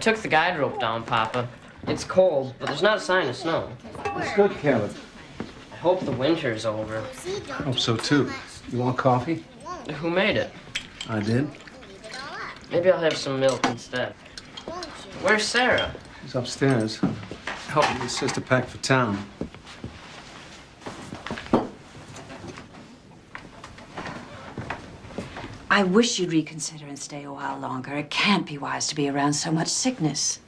took the guide rope down, Papa. It's cold, but there's not a sign of snow. It's good, Caleb. I hope the winter's over. I hope so, too. You want coffee? Who made it? I did. Maybe I'll have some milk instead. Where's Sarah? She's upstairs, helping his sister pack for town. I wish you'd reconsider and stay a while longer. It can't be wise to be around so much sickness.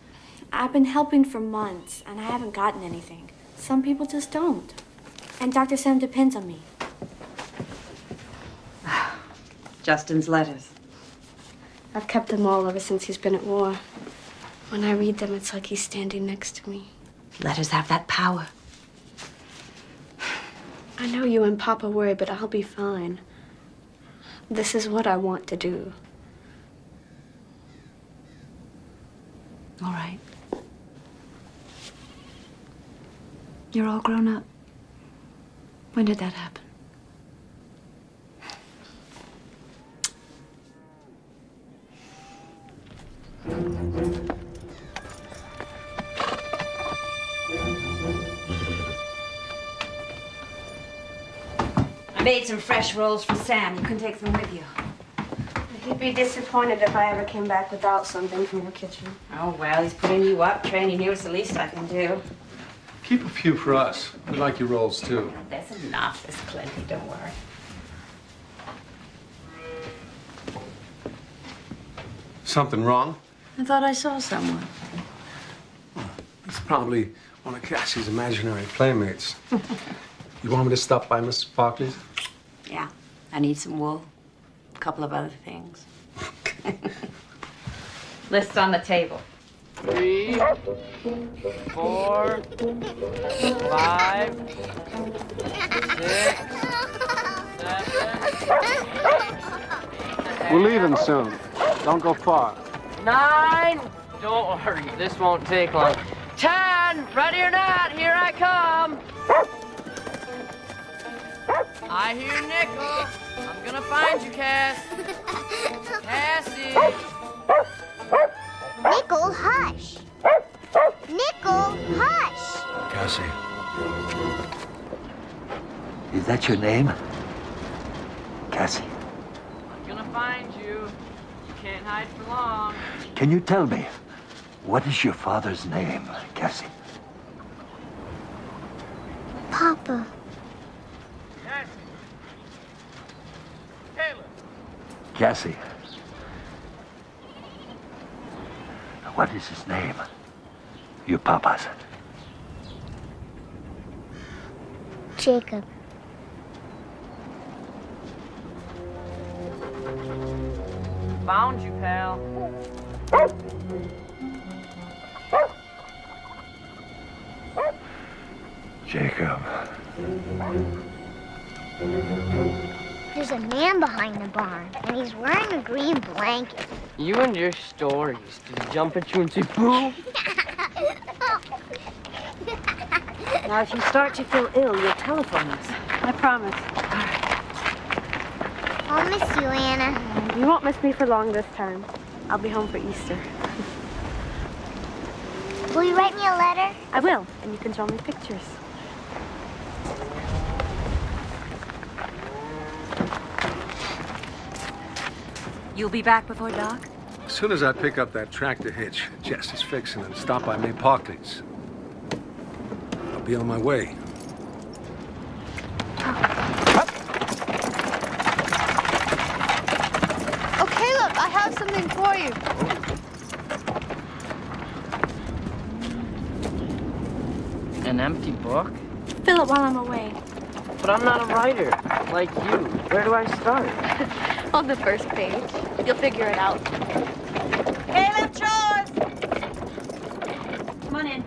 I've been helping for months, and I haven't gotten anything. Some people just don't. And Dr. Sam depends on me. Justin's letters. I've kept them all ever since he's been at war. When I read them, it's like he's standing next to me. Letters have that power. I know you and Papa worry, but I'll be fine. This is what I want to do. All right. You're all grown up. When did that happen? I made some fresh rolls for Sam. You can take them with you. He'd be disappointed if I ever came back without something from your kitchen. Oh, well, he's putting you up, training you. It's the least I can do. Keep a few for us. We like your rolls, too. There's enough. There's plenty. Don't worry. Something wrong? I thought I saw someone. It's probably one of Cassie's imaginary playmates. You want me to stop by Mrs. Barkley's? Yeah. I need some wool. A couple of other things. List on the table. 3, 4, 5, 6, 7. We're leaving soon. Don't go far. 9. Don't worry, this won't take long. 10. Ready or not, here I come. I hear Nickel. I'm gonna find you, Cass. Cassie. Nickel, hush. Nickel, hush. Cassie. Is that your name? Cassie. I'm gonna find you. You can't hide for long. Can you tell me, what is your father's name, Cassie? Papa. Cassie. Caleb. Cassie. What is his name? Your papa's. Jacob. Found you, pal. Jacob. There's a man behind the barn, and he's wearing a green blanket. You and your stories. Did he jump at you and say, boo? Now, if you start to feel ill, you'll telephone us. I promise. I'll miss you, Anna. You won't miss me for long this time. I'll be home for Easter. Will you write me a letter? I will, and you can show me pictures. You'll be back before dark? As soon as I pick up that tractor hitch Jess is fixing and stop by May Parkley's, I'll be on my way. Oh, Caleb, I have something for you. An empty book? Fill it while I'm away. But I'm not a writer, like you. Where do I start? On the first page. You'll figure it out. Caleb, chores! Come on in.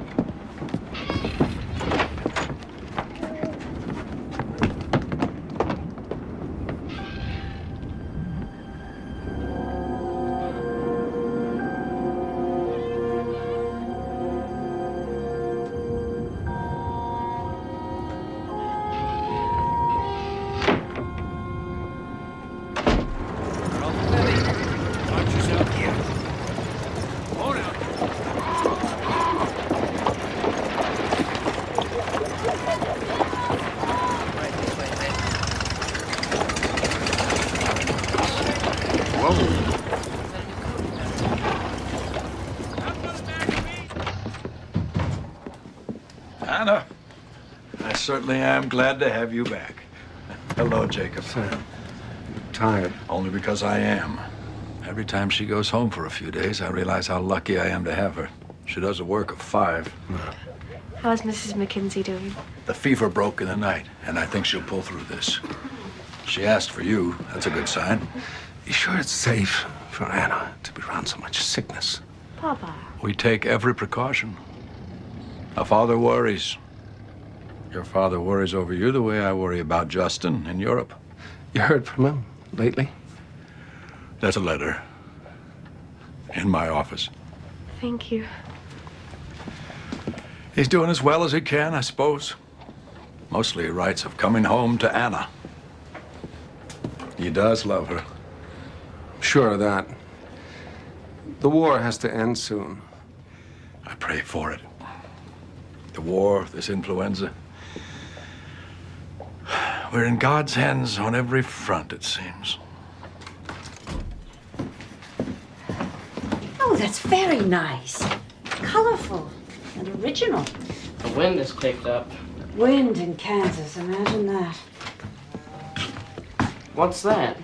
Anna, I certainly am glad to have you back. Hello, Jacob. Sam, I'm tired. Only because I am. Every time she goes home for a few days, I realize how lucky I am to have her. She does a work of 5. How's Mrs. McKenzie doing? The fever broke in the night, and I think she'll pull through this. She asked for you. That's a good sign. You sure it's safe for Anna to be around so much sickness? Papa. We take every precaution. A father worries. Your father worries over you the way I worry about Justin in Europe. You heard from him lately? There's a letter in my office. Thank you. He's doing as well as he can, I suppose. Mostly he writes of coming home to Anna. He does love her. Sure of that. The war has to end soon. I pray for it. The war, this influenza. We're in God's hands on every front, it seems. Oh, that's very nice. Colorful and original. The wind has picked up. Wind in Kansas, imagine that. What's that?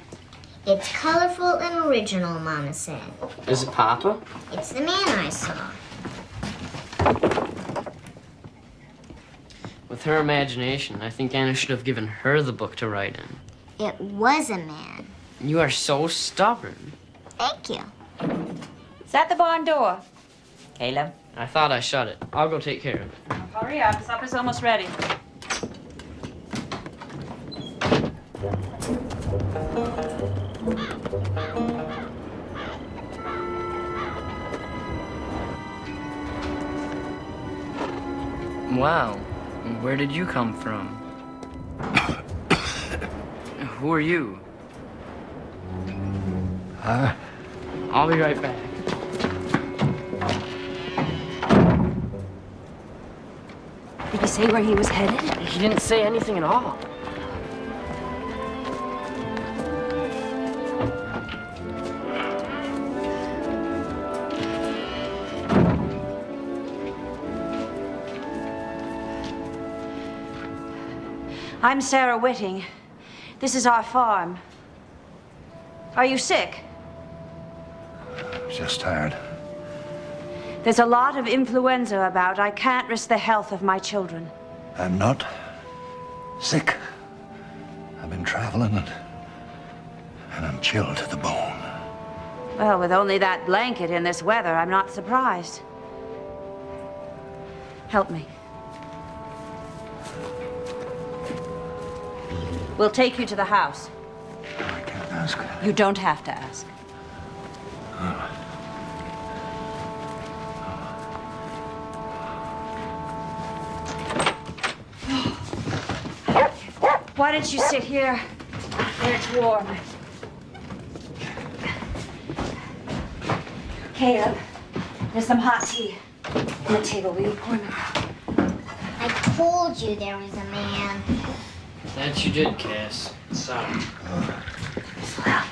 It's colorful and original, Mama said. Is it Papa? It's the man I saw. With her imagination, I think Anna should have given her the book to write in. It was a man. You are so stubborn. Thank you. Is that the barn door? Caleb? I thought I shut it. I'll go take care of it. Hurry up, supper's almost ready. Wow. Where did you come from? Who are you? I'll be right back. Did he say where he was headed? He didn't say anything at all. I'm Sarah Whitting. This is our farm. Are you sick? Just tired. There's a lot of influenza about. I can't risk the health of my children. I'm not sick. I've been traveling and I'm chilled to the bone. Well, with only that blanket in this weather, I'm not surprised. Help me. We'll take you to the house. I can't ask. You don't have to ask. Why don't you sit here where it's warm? Caleb, there's some hot tea on the table. Will you pour me? I told you there was a man. That you did, Cass. Sorry. Well,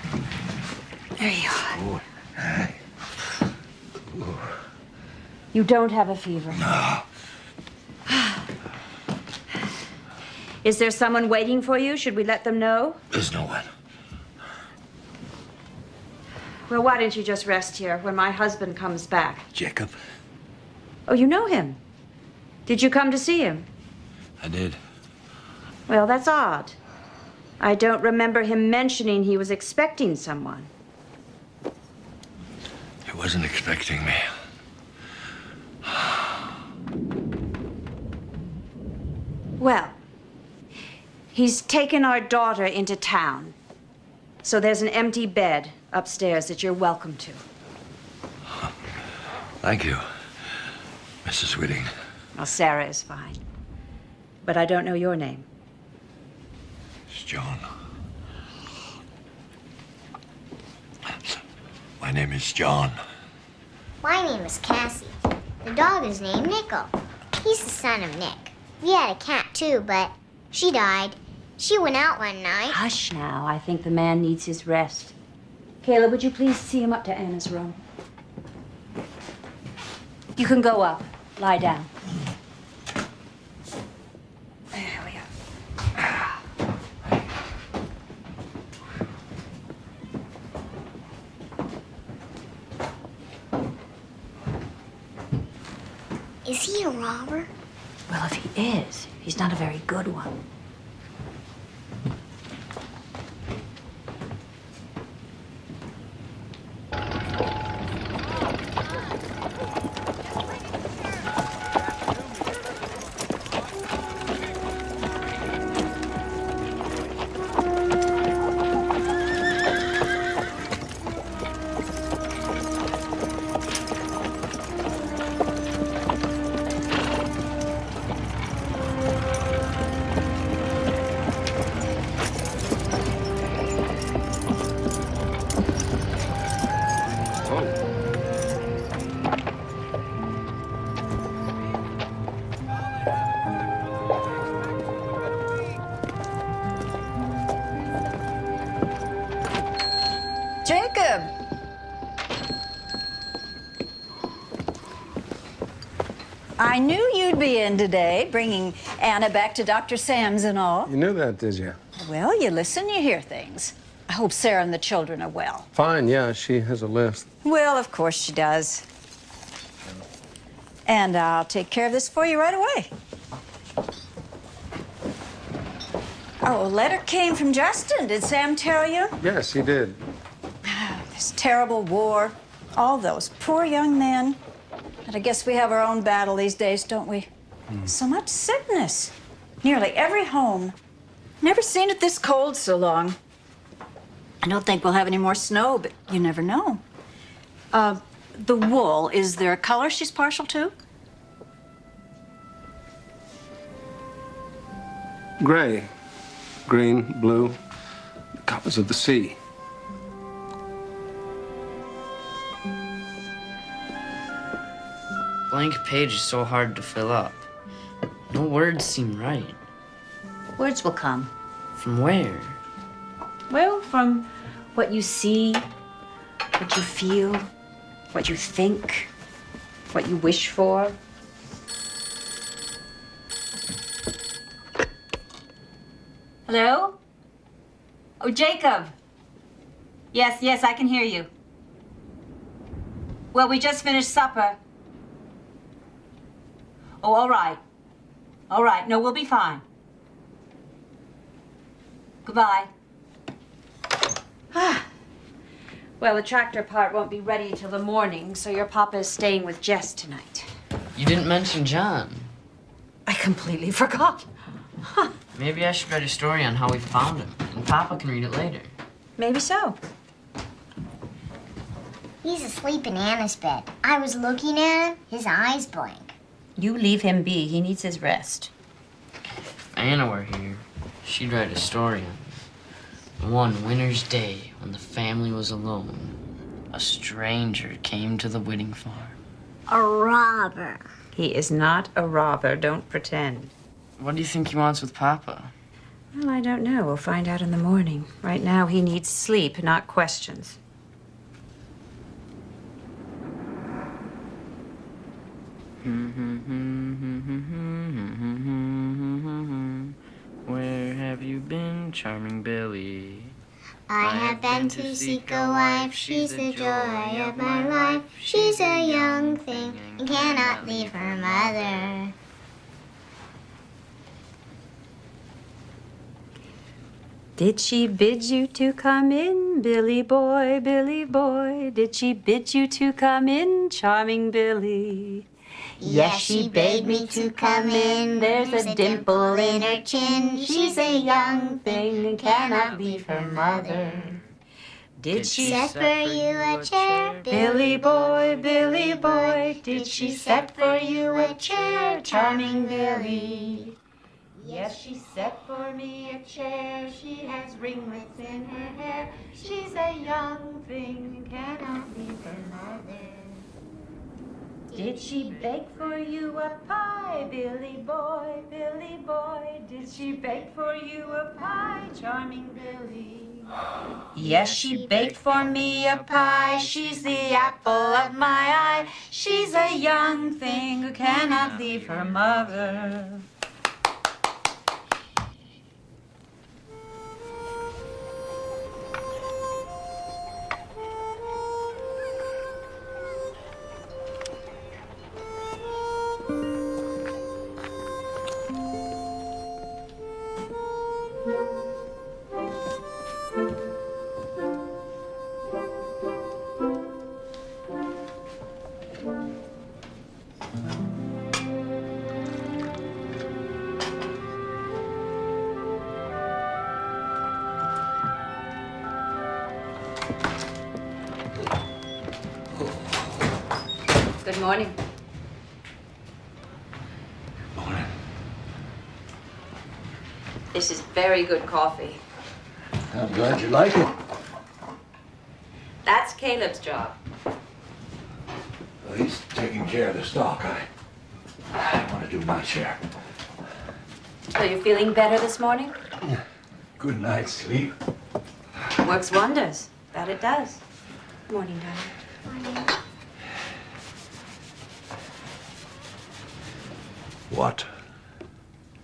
there you are. You don't have a fever. No. Is there someone waiting for you? Should we let them know? There's no one. Well, why don't you just rest here when my husband comes back? Jacob? Oh, you know him. Did you come to see him? I did. Well, that's odd. I don't remember him mentioning he was expecting someone. He wasn't expecting me. Well, he's taken our daughter into town. So there's an empty bed upstairs that you're welcome to. Thank you, Mrs. Whitting. Well, Sarah is fine. But I don't know your name. It's John. My name is John. My name is Cassie. The dog is named Nico. He's the son of Nick. We had a cat too, but she died. She went out one night. Hush now. I think the man needs his rest. Caleb, would you please see him up to Anna's room? You can go up. Lie down. Is he a robber? Well, if he is, he's not a very good one. Jacob! I knew you'd be in today, bringing Anna back to Dr. Sam's and all. You knew that, did you? Well, you listen, you hear things. I hope Sarah and the children are well. Fine, yeah, she has a list. Well, of course she does. And I'll take care of this for you right away. Oh, a letter came from Justin. Did Sam tell you? Yes, he did. This terrible war, all those poor young men. And I guess we have our own battle these days, don't we? So much sickness. Nearly every home. Never seen it this cold so long. I don't think we'll have any more snow, but you never know. The wool, is there a color she's partial to? Gray. Green, blue, the colors of the sea. Blank page is so hard to fill up. No words seem right. Words will come. From where? Well, from what you see, what you feel, what you think, what you wish for. Hello? Oh, Jacob. Yes, I can hear you. Well, we just finished supper. Oh, all right. All right. No, we'll be fine. Goodbye. Well, the tractor part won't be ready till the morning, so your papa is staying with Jess tonight. You didn't mention John. I completely forgot. Maybe I should write a story on how we found him, and Papa can read it later. Maybe so. He's asleep in Anna's bed. I was looking at him, his eyes blank. You leave him be. He needs his rest. If Anna were here, she'd write a story on him. One winter's day, when the family was alone, a stranger came to the Whitting farm. A robber. He is not a robber. Don't pretend. What do you think he wants with Papa? Well, I don't know. We'll find out in the morning. Right now, he needs sleep, not questions. Where have you been, charming Billy? I have been to seek a wife. She's the joy of my life. She's a young thing and cannot leave her mother. Did she bid you to come in, Billy boy, Billy boy? Did she bid you to come in, charming Billy? Yes, she bade me to come in. There's a dimple in her chin. She's a young thing and cannot leave her mother. Did she Set for you a chair, Billy boy, Billy boy? Did she set for you a chair, charming Billy? Yes, she set for me a chair. She has ringlets in her hair. She's a young thing, cannot leave her mother. Did she bake for you a pie, Billy boy, Billy boy? Did she bake for you a pie, charming Billy? Yes, she baked for me a pie. She's the apple of my eye. She's a young thing who cannot leave her mother. Good morning. Morning. This is very good coffee. I'm glad you like it. That's Caleb's job. Well, he's taking care of the stock. I want to do my share. So you're feeling better this morning? Good night's sleep. Works wonders. That it does. Morning, darling. What?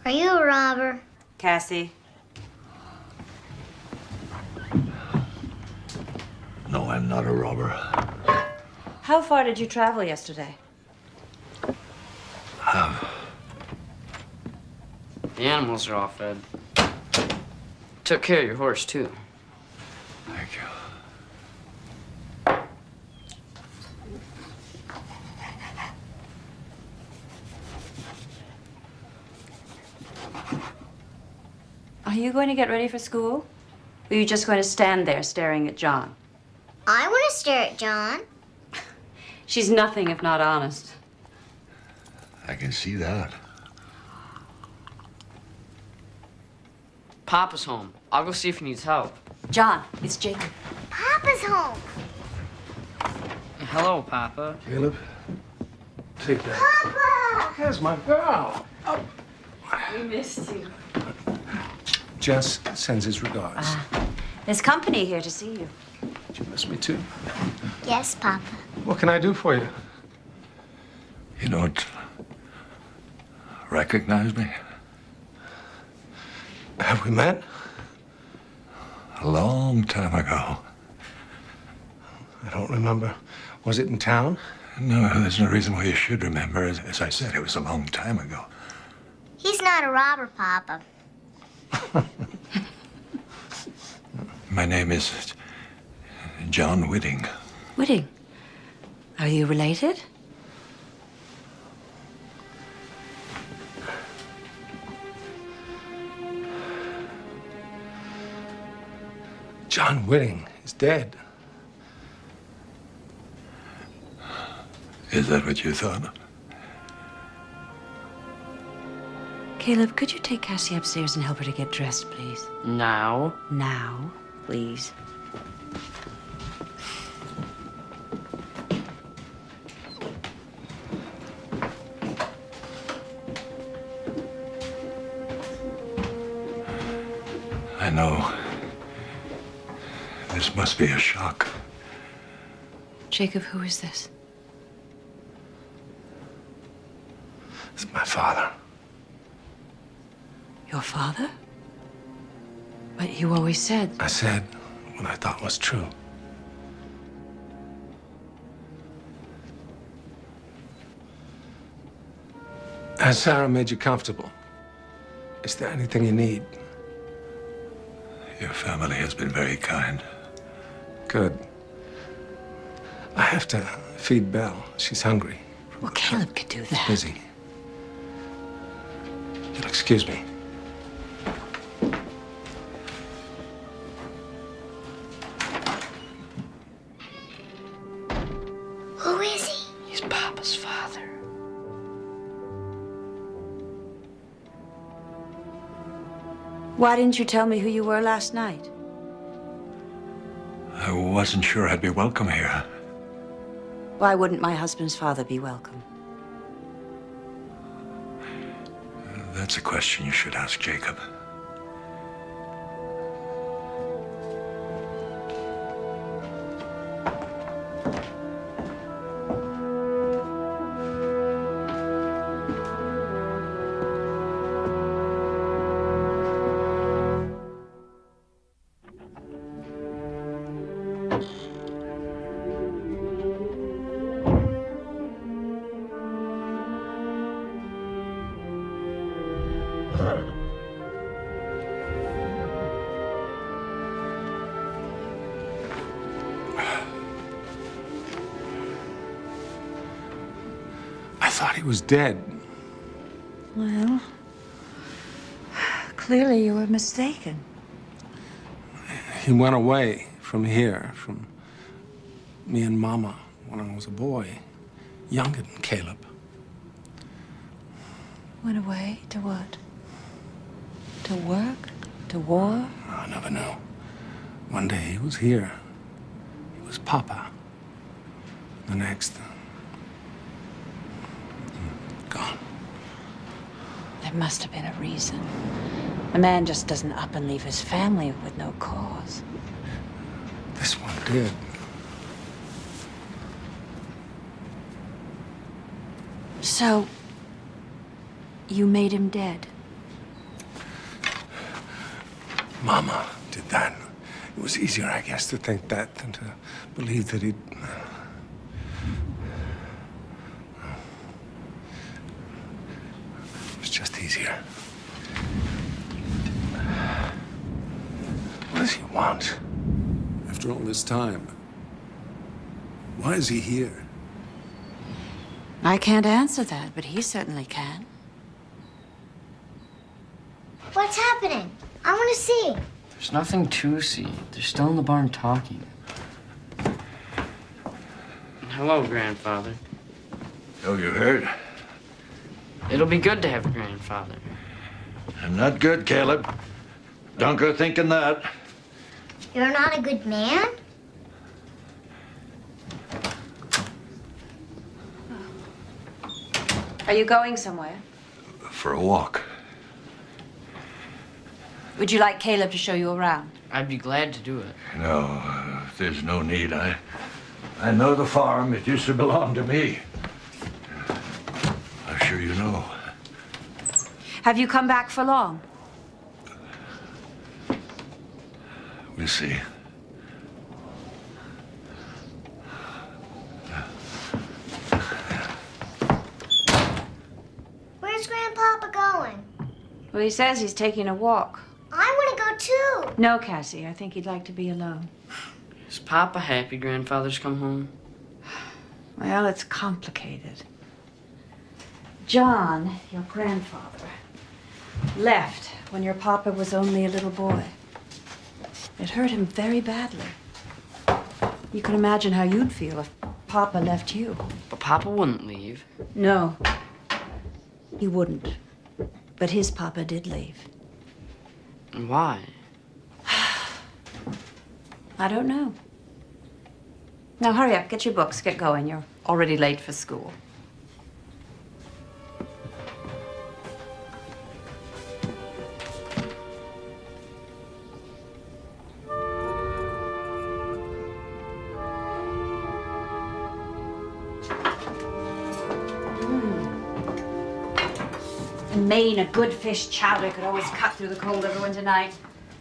Are you a robber? Cassie. No, I'm not a robber. How far did you travel yesterday? The animals are all fed. Took care of your horse, too. Thank you. Are you going to get ready for school? Or are you just going to stand there staring at John? I want to stare at John. She's nothing if not honest. I can see that. Papa's home. I'll go see if he needs help. John, it's Jacob. Papa's home. Hello, Papa. Caleb, take that. Papa! There's my girl. We missed you. Jess sends his regards. There's company here to see you. Did you miss me too? Yes, Papa. What can I do for you? You don't recognize me? Have we met? A long time ago. I don't remember. Was it in town? No, there's no reason why you should remember. As I said, it was a long time ago. He's not a robber, Papa. My name is John Whitting. Whitting, are you related? John Whitting is dead. Is that what you thought? Caleb, could you take Cassie upstairs and help her to get dressed, please? Now? Now, please. I know. This must be a shock. Jacob, who is this? It's my father. Your father? But you always said... I said what I thought was true. Has Sarah made you comfortable? Is there anything you need? Your family has been very kind. Good. I have to feed Belle. She's hungry. Well, Caleb could do that. Busy. You'll excuse me. Who is he? He's Papa's father. Why didn't you tell me who you were last night? I wasn't sure I'd be welcome here. Why wouldn't my husband's father be welcome? That's a question you should ask Jacob. I thought he was dead. Well, clearly you were mistaken. He went away from here, from me and Mama when I was a boy, younger than Caleb. Went away to what? To work? To war? I never know. One day he was here. He was Papa. The next, gone. There must have been a reason. A man just doesn't up and leave his family with no cause. This one did. So, you made him dead? Mama did that. It was easier, I guess, to think that than to believe that he'd... It was just easier. What does he want? After all this time, why is he here? I can't answer that, but he certainly can. What's happening? I want to see. There's nothing to see. They're still in the barn talking. Hello, Grandfather. Oh, you heard? It'll be good to have a grandfather. I'm not good, Caleb. Don't go thinking that. You're not a good man? Are you going somewhere? For a walk. Would you like Caleb to show you around? I'd be glad to do it. No, there's no need. I know the farm. It used to belong to me. I'm sure you know. Have you come back for long? We'll see. Where's Grandpapa going? Well, he says he's taking a walk. I want to go too. No, Cassie, I think he'd like to be alone. Is Papa happy Grandfather's come home? Well, it's complicated. John, your grandfather, left when your papa was only a little boy. It hurt him very badly. You can imagine how you'd feel if Papa left you. But Papa wouldn't leave. No, he wouldn't. But his papa did leave. Why? I don't know. Now hurry up, get your books, get going. You're already late for school. In Maine, a good fish chowder could always cut through the cold of a winter night.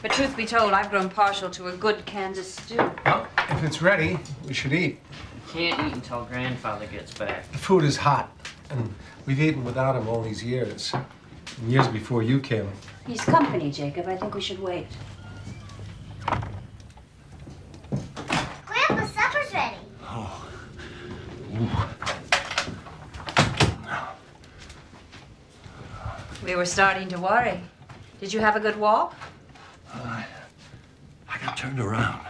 But truth be told, I've grown partial to a good Kansas stew. Well, if it's ready, we should eat. Can't eat until Grandfather gets back. The food is hot, and we've eaten without him all these years. Years before you came. He's company, Jacob. I think we should wait. Grandpa, supper's ready. Oh. Ooh. We were starting to worry. Did you have a good walk? I got turned around.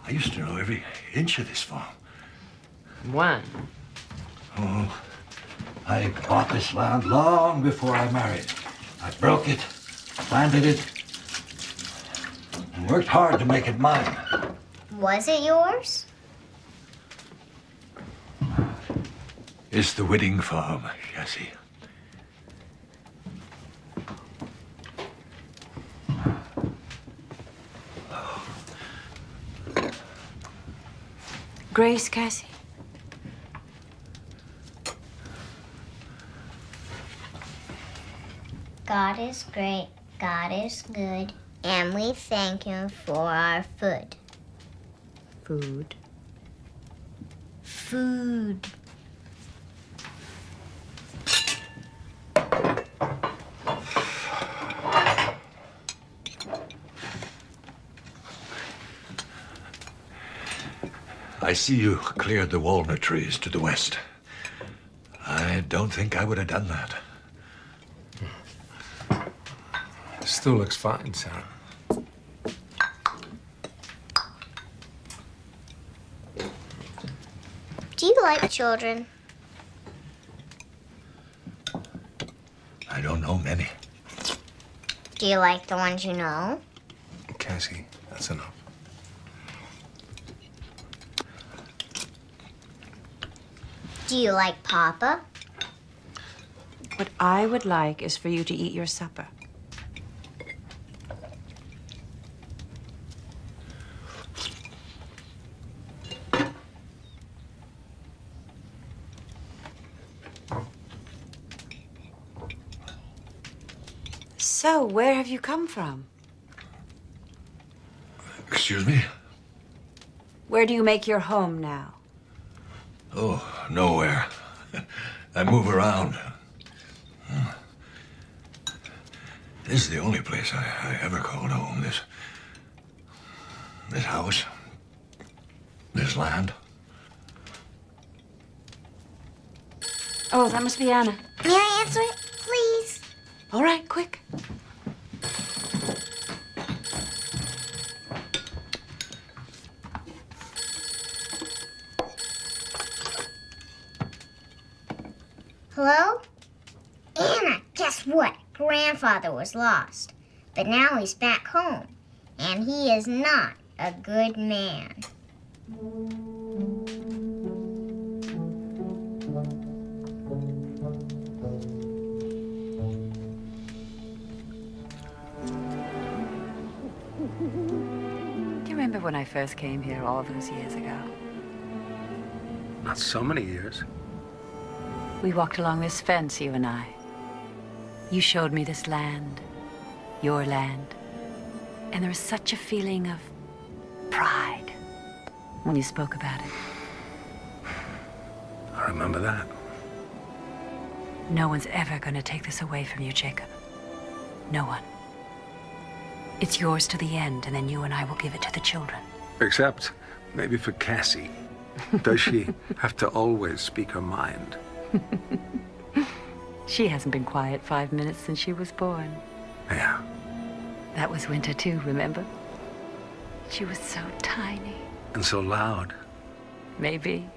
I used to know every inch of this farm. When? Oh, I bought this land long before I married. I broke it, planted it, and worked hard to make it mine. Was it yours? It's the Whitting farm, Cassie. Grace, Cassie. God is great, God is good, and we thank Him for our food. Food. Food. I see you cleared the walnut trees to the west. I don't think I would have done that. Still looks fine, Sarah. Do you like children? I don't know many. Do you like the ones you know? Cassie, that's enough. Do you like Papa? What I would like is for you to eat your supper. So, where have you come from? Excuse me? Where do you make your home now? Oh, nowhere. I move around. This is the only place I ever called home. This house. This land. Oh, that must be Anna. May I answer it, please? All right, quick. Hello? Anna, guess what? Grandfather was lost, but now he's back home, and he is not a good man. Do you remember when I first came here all those years ago? Not so many years. We walked along this fence, you and I. You showed me this land, your land. And there was such a feeling of pride when you spoke about it. I remember that. No one's ever going to take this away from you, Jacob. No one. It's yours to the end, and then you and I will give it to the children. Except maybe for Cassie. Does she have to always speak her mind? She hasn't been quiet 5 minutes since she was born. Yeah. That was winter too, remember? She was so tiny. And so loud. Maybe.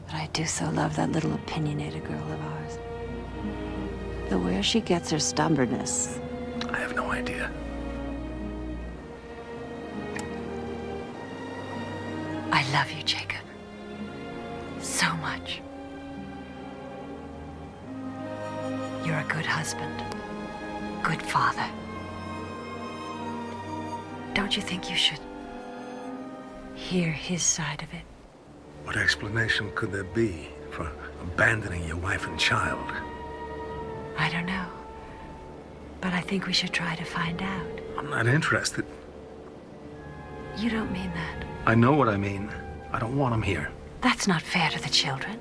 But I do so love that little opinionated girl of ours. Though where she gets her stubbornness. I have no idea. I love you, Jacob. So much. You're a good husband. Good father. Don't you think you should hear his side of it? What explanation could there be for abandoning your wife and child? I don't know. But I think we should try to find out. I'm not interested. You don't mean that. I know what I mean. I don't want him here. That's not fair to the children.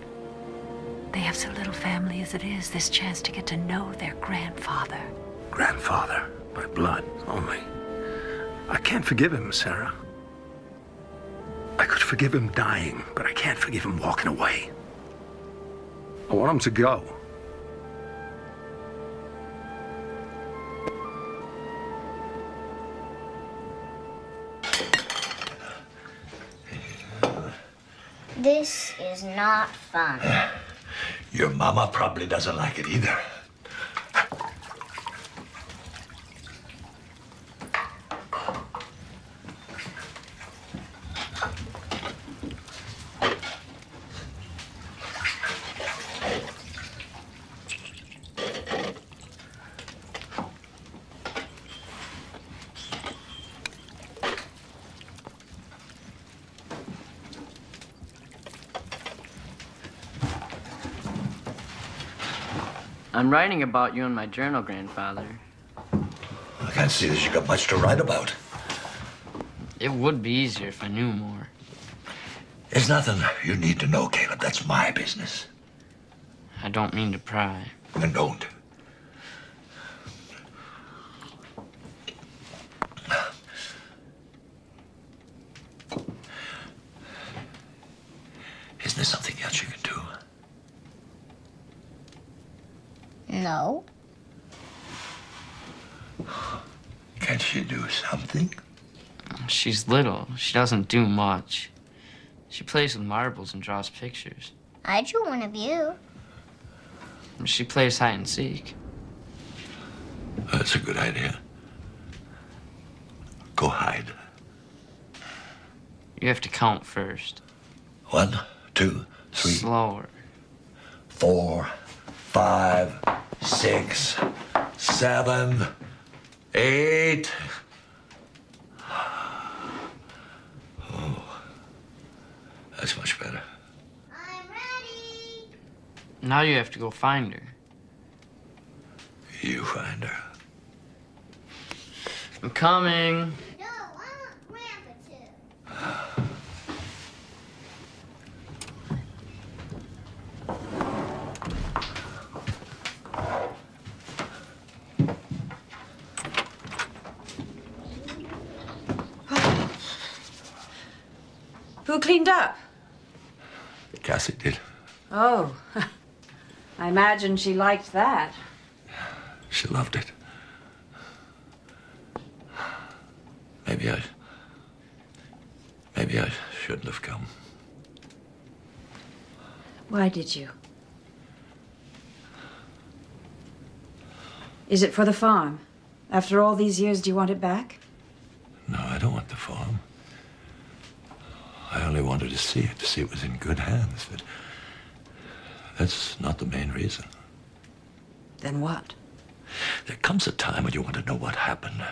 They have so little family as it is, this chance to get to know their grandfather. Grandfather, by blood, only. I can't forgive him, Sarah. I could forgive him dying, but I can't forgive him walking away. I want him to go. This is not fun. Your mama probably doesn't like it either. I'm writing about you in my journal, Grandfather. I can't see that you got much to write about. It would be easier if I knew more. There's nothing you need to know, Caleb. That's my business. I don't mean to pry. Then don't. Isn't there something else you can do? No. Can't she do something? She's little. She doesn't do much. She plays with marbles and draws pictures. I drew one of you. She plays hide and seek. That's a good idea. Go hide. You have to count first. 1, 2, 3, Slower. 4, 5, 6, 7, 8. Oh, that's much better. I'm ready. Now you have to go find her. You find her. I'm coming. No, I want Grandpa to. Who cleaned up? Cassie did. Oh, I imagine she liked that. She loved it. Maybe I shouldn't have come. Why did you? Is it for the farm? After all these years, do you want it back? No, I don't want the farm. I only wanted to see it was in good hands, but that's not the main reason. Then what? There comes a time when you want to know what happened.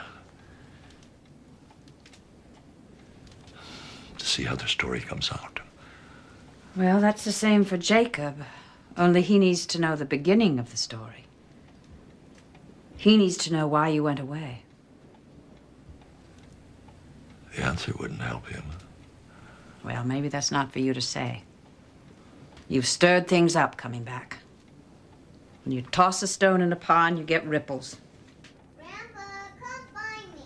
To see how the story comes out. Well, that's the same for Jacob. Only he needs to know the beginning of the story. He needs to know why you went away. The answer wouldn't help him. Well, maybe that's not for you to say. You've stirred things up coming back. When you toss a stone in a pond, you get ripples. Grandpa, come find me.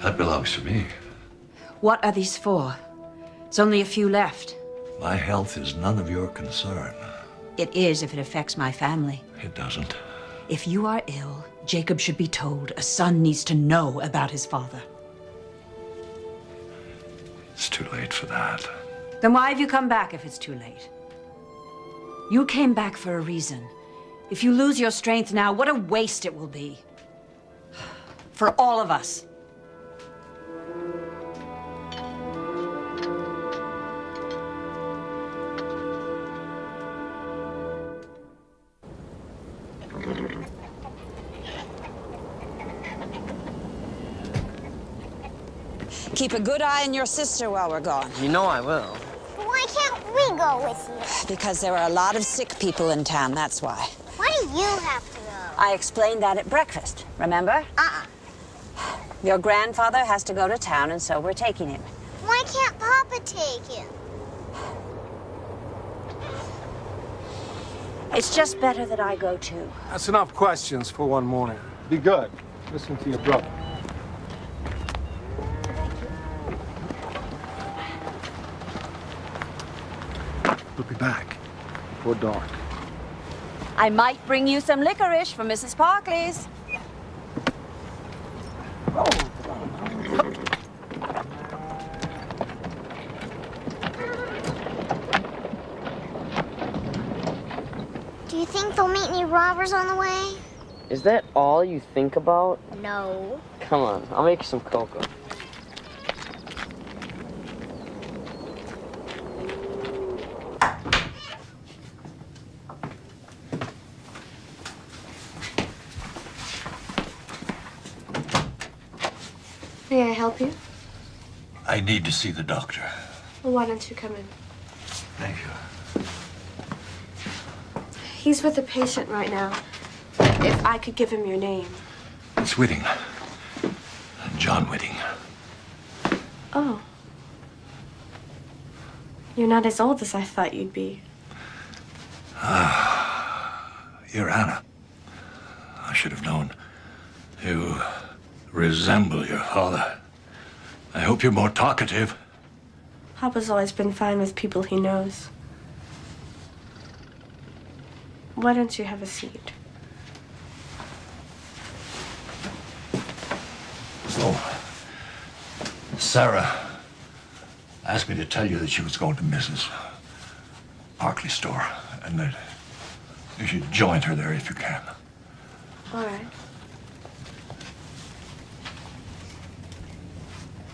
That belongs to me. What are these for? There's only a few left. My health is none of your concern. It is if it affects my family. It doesn't. If you are ill, Jacob should be told. A son needs to know about his father. It's too late for that. Then why have you come back if it's too late? You came back for a reason. If you lose your strength now, what a waste it will be. For all of us. Keep a good eye on your sister while we're gone. You know I will. But why can't we go with you? Because there are a lot of sick people in town, that's why. Why do you have to go? I explained that at breakfast, remember? Your grandfather has to go to town, and so we're taking him. Why can't Papa take him? It's just better that I go too. That's enough questions for one morning. Be good. Listen to your brother. We'll be back Before dark. I might bring you some licorice from Mrs. Parkley's. Do you think they'll meet any robbers on the way? Is that all you think about? No. Come on, I'll make you some cocoa. May I help you? I need to see the doctor. Well, why don't you come in? Thank you. He's with a patient right now. If I could give him your name. It's Whitting. John Whitting. Oh. You're not as old as I thought you'd be. You're Anna. I should have known. You resemble your father. I hope you're more talkative. Papa's always been fine with people he knows. Why don't you have a seat? So, Sarah asked me to tell you that she was going to Mrs. Barkley's store and that you should join her there if you can. All right.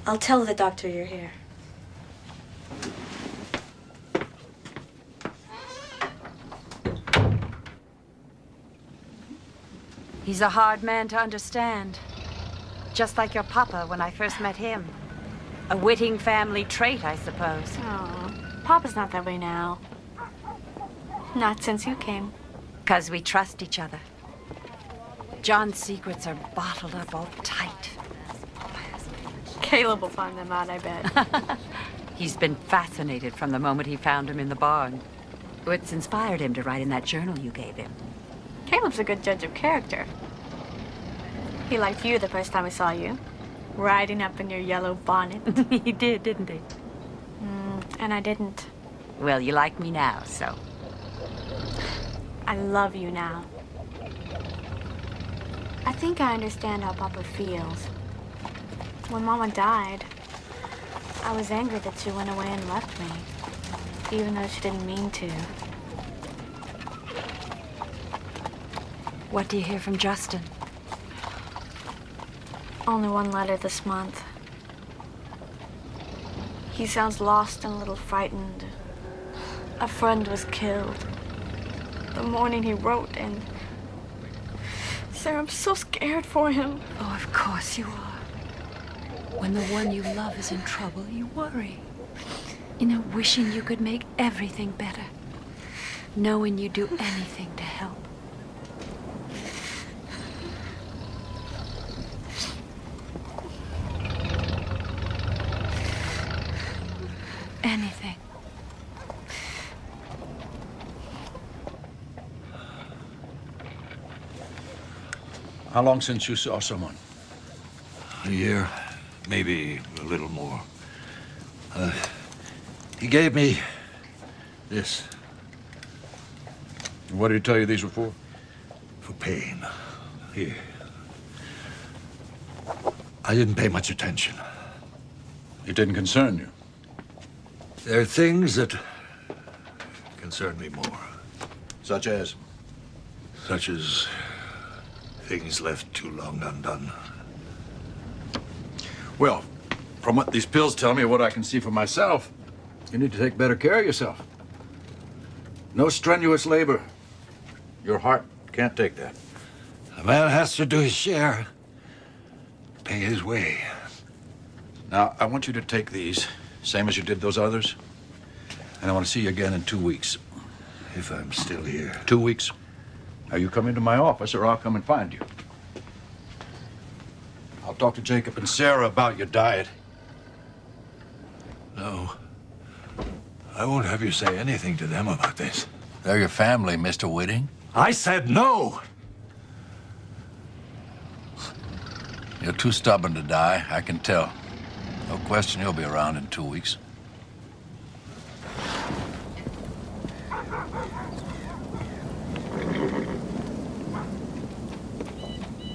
I'll tell the doctor you're here. He's a hard man to understand. Just like your papa when I first met him. A Whitting family trait, I suppose. Oh, Papa's not that way now. Not since you came. 'Cause we trust each other. John's secrets are bottled up all tight. Caleb will find them out, I bet. He's been fascinated from the moment he found him in the barn. It's inspired him to write in that journal you gave him. Caleb's a good judge of character. He liked you the first time I saw you. Riding up in your yellow bonnet. He did, didn't he? And I didn't. Well, you like me now, so. I love you now. I think I understand how Papa feels. When Mama died, I was angry that she went away and left me, even though she didn't mean to. What do you hear from Justin? Only one letter this month. He sounds lost and a little frightened. A friend was killed. The morning he wrote, and Sarah, I'm so scared for him. Oh, of course you are. When the one you love is in trouble, you worry. Wishing you could make everything better. Knowing you'd do anything to help. Anything. How long since you saw someone? A year, maybe a little more. He gave me this. What did he tell you these were for? For pain. Here. I didn't pay much attention. It didn't concern you. There are things that concern me more. Such as? Such as things left too long undone. Well, from what these pills tell me, what I can see for myself, you need to take better care of yourself. No strenuous labor. Your heart can't take that. A man has to do his share. Pay his way. Now, I want you to take these, same as you did those others. And I want to see you again in 2 weeks. If I'm still here. 2 weeks. Now, you come into my office or I'll come and find you. I'll talk to Jacob and Sarah about your diet. No. I won't have you say anything to them about this. They're your family, Mr. Whitting. I said no! You're too stubborn to die, I can tell. No question you'll be around in 2 weeks.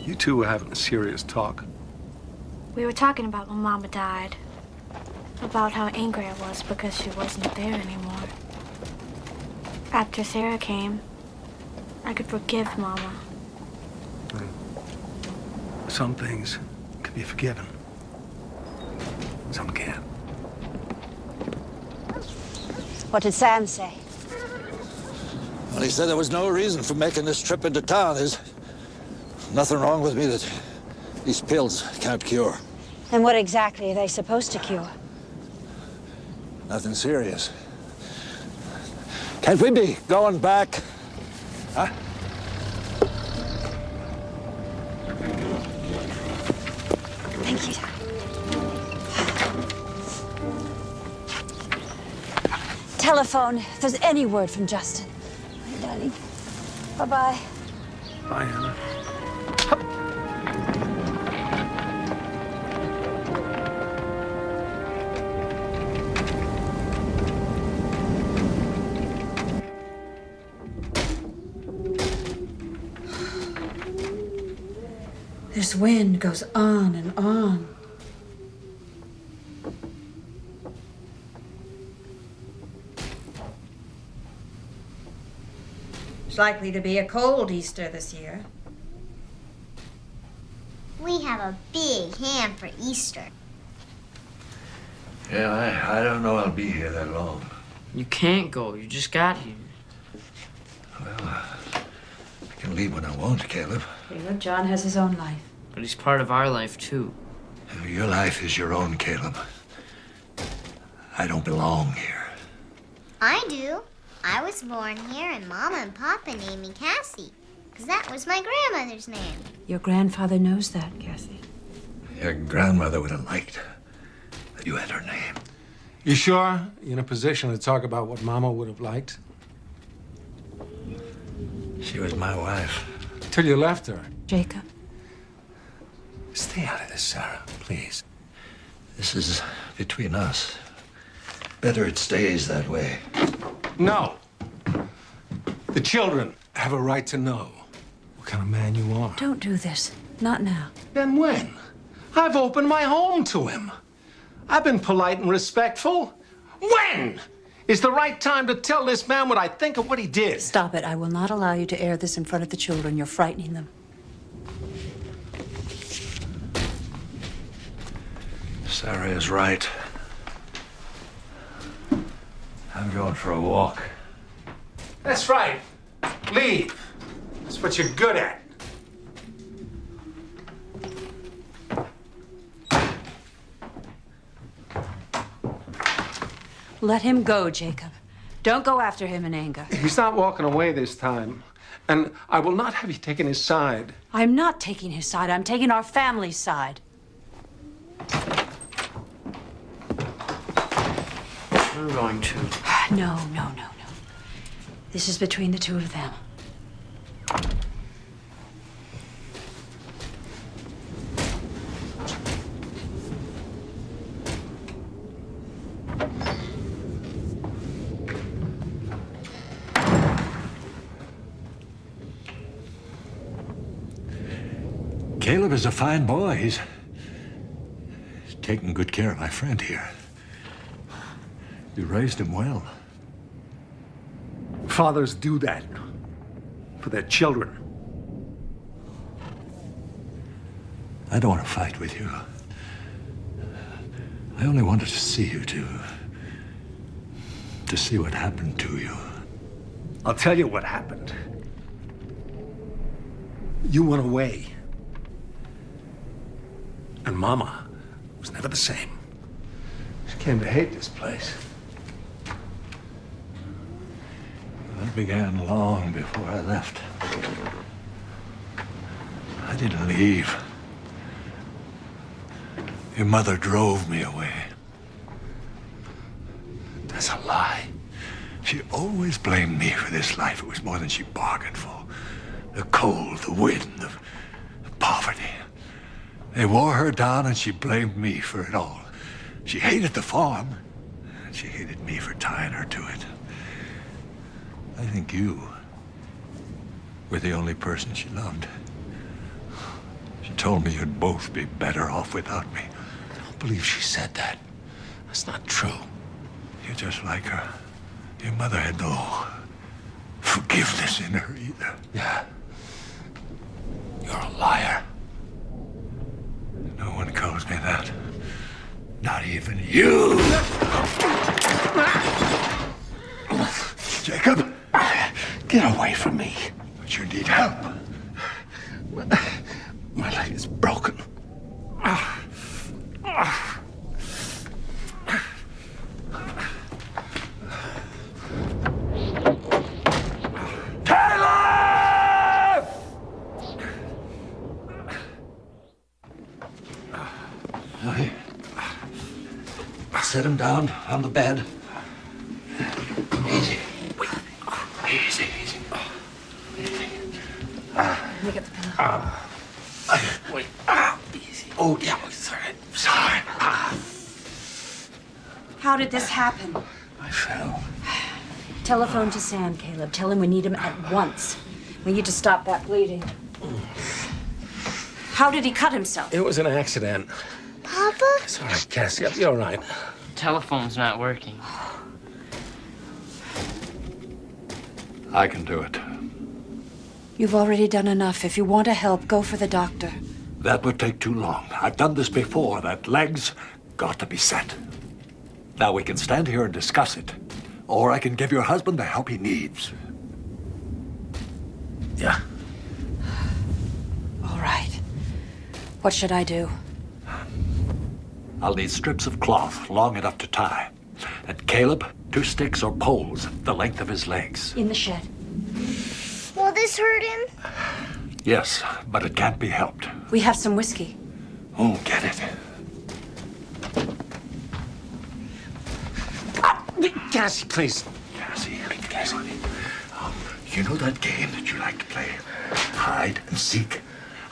You two were having a serious talk. We were talking about when Mama died. About how angry I was because she wasn't there anymore. After Sarah came, I could forgive Mama. Some things can be forgiven. Some can't. What did Sam say? Well, he said there was no reason for making this trip into town. There's nothing wrong with me that these pills can't cure. And what exactly are they supposed to cure? Nothing serious. Can't we be going back? Huh? Thank you. Telephone if there's any word from Justin. Bye, darling. Bye-bye. Bye, Anna. This wind goes on and on. It's likely to be a cold Easter this year. We have a big ham for Easter. Yeah, I don't know I'll be here that long. You can't go. You just got here. Well, I can leave when I want, Caleb. Caleb, John has his own life. But he's part of our life, too. Your life is your own, Caleb. I don't belong here. I do. I was born here, and Mama and Papa named me Cassie, because that was my grandmother's name. Your grandfather knows that, Cassie. Your grandmother would have liked that you had her name. You sure you're in a position to talk about what Mama would have liked? She was my wife. Till you left her. Jacob? Stay out of this, Sarah, please. This is between us. Better it stays that way. No. The children have a right to know what kind of man you are. Don't do this. Not now. Then when? I've opened my home to him. I've been polite and respectful. When is the right time to tell this man what I think of what he did? Stop it. I will not allow you to air this in front of the children. You're frightening them. Sarah is right. I'm going for a walk. That's right. Leave. That's what you're good at. Let him go, Jacob. Don't go after him in anger. He's not walking away this time. And I will not have you taking his side. I'm not taking his side. I'm taking our family's side. I'm going to. No. This is between the two of them. Caleb is a fine boy. He's taking good care of my friend here. You raised him well. Fathers do that for their children. I don't want to fight with you. I only wanted to see you to see what happened to you. I'll tell you what happened. You went away. And Mama was never the same. She came to hate this place. That began long before I left. I didn't leave. Your mother drove me away. That's a lie. She always blamed me for this life. It was more than she bargained for. The cold, the wind, the poverty. They wore her down and she blamed me for it all. She hated the farm. And she hated me for tying her to it. I think you were the only person she loved. She told me you'd both be better off without me. I don't believe she said that. That's not true. You're just like her. Your mother had no forgiveness in her either. Yeah. You're a liar. No one calls me that. Not even you! Jacob! Get away from me. But you need help. My leg is broken. Caleb! Okay. Set him down on the bed. Easy. Easy. Let me get the pillow. Wait. Easy. Oh, yeah. Sorry. How did this happen? I fell. Telephone to Sam, Caleb. Tell him we need him at once. We need to stop that bleeding. How did he cut himself? It was an accident. Papa? It's all right, Cassie. I'll be all right. Telephone's not working. I can do it. You've already done enough. If you want to help, go for the doctor. That would take too long. I've done this before. That leg's got to be set. Now we can stand here and discuss it. Or I can give your husband the help he needs. Yeah. All right. What should I do? I'll need strips of cloth long enough to tie. And Caleb, 2 sticks or poles the length of his legs. In the shed. Will this hurt him? Yes, but it can't be helped. We have some whiskey. Oh, get it. Cassie, please. Cassie. You know that game that you like to play? Hide and seek?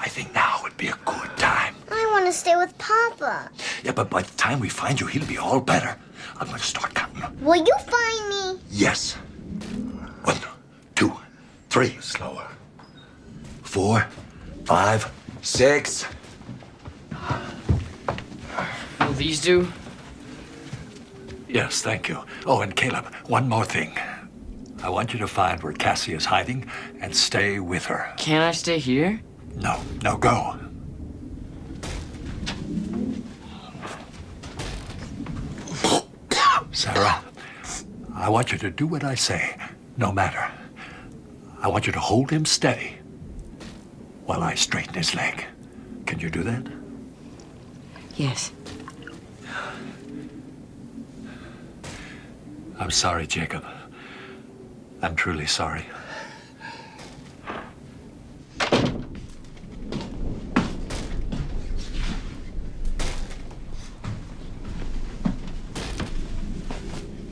I think now would be a good time. I want to stay with Papa. Yeah, but by the time we find you, he'll be all better. I'm going to start counting. Will you find me? Yes. 1, 2, 3. Slower. 4, 5, 6. Will these do? Yes, thank you. Oh, and Caleb, one more thing. I want you to find where Cassie is hiding and stay with her. Can't I stay here? No, go. Sarah, I want you to do what I say, no matter. I want you to hold him steady while I straighten his leg. Can you do that? Yes. I'm sorry, Jacob. I'm truly sorry.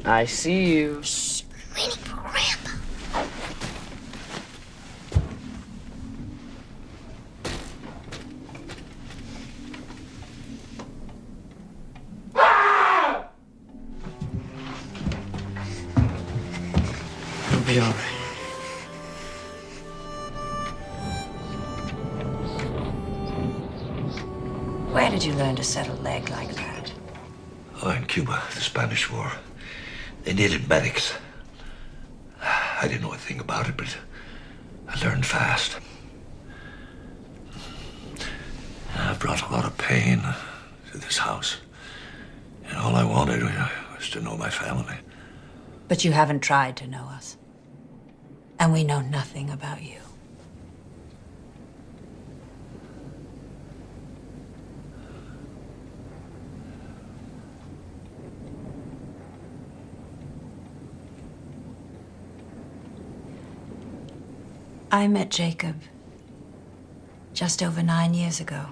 I see you. Shh, I'm waiting for Grandpa. It'll be all right. Where did you learn to set a leg like that? Oh, in Cuba, the Spanish War. They needed medics. I didn't know a thing about it, but I learned fast. I've brought a lot of pain to this house. And all I wanted was to know my family. But you haven't tried to know us. And we know nothing about you. I met Jacob just over 9 years ago.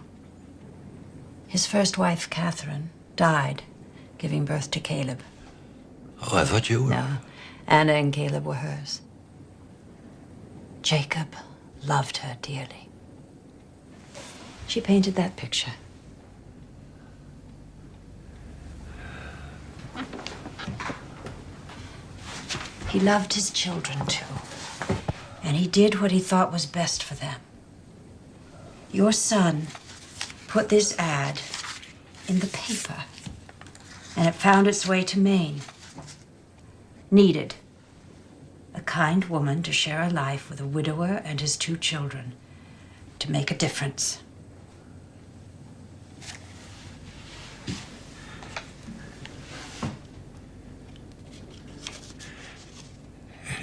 His first wife, Catherine, died giving birth to Caleb. Oh, I thought you were... No, Anna and Caleb were hers. Jacob loved her dearly. She painted that picture. He loved his children, too. And he did what he thought was best for them. Your son put this ad in the paper, and it found its way to Maine. Needed a kind woman to share a life with a widower and his 2 children, to make a difference.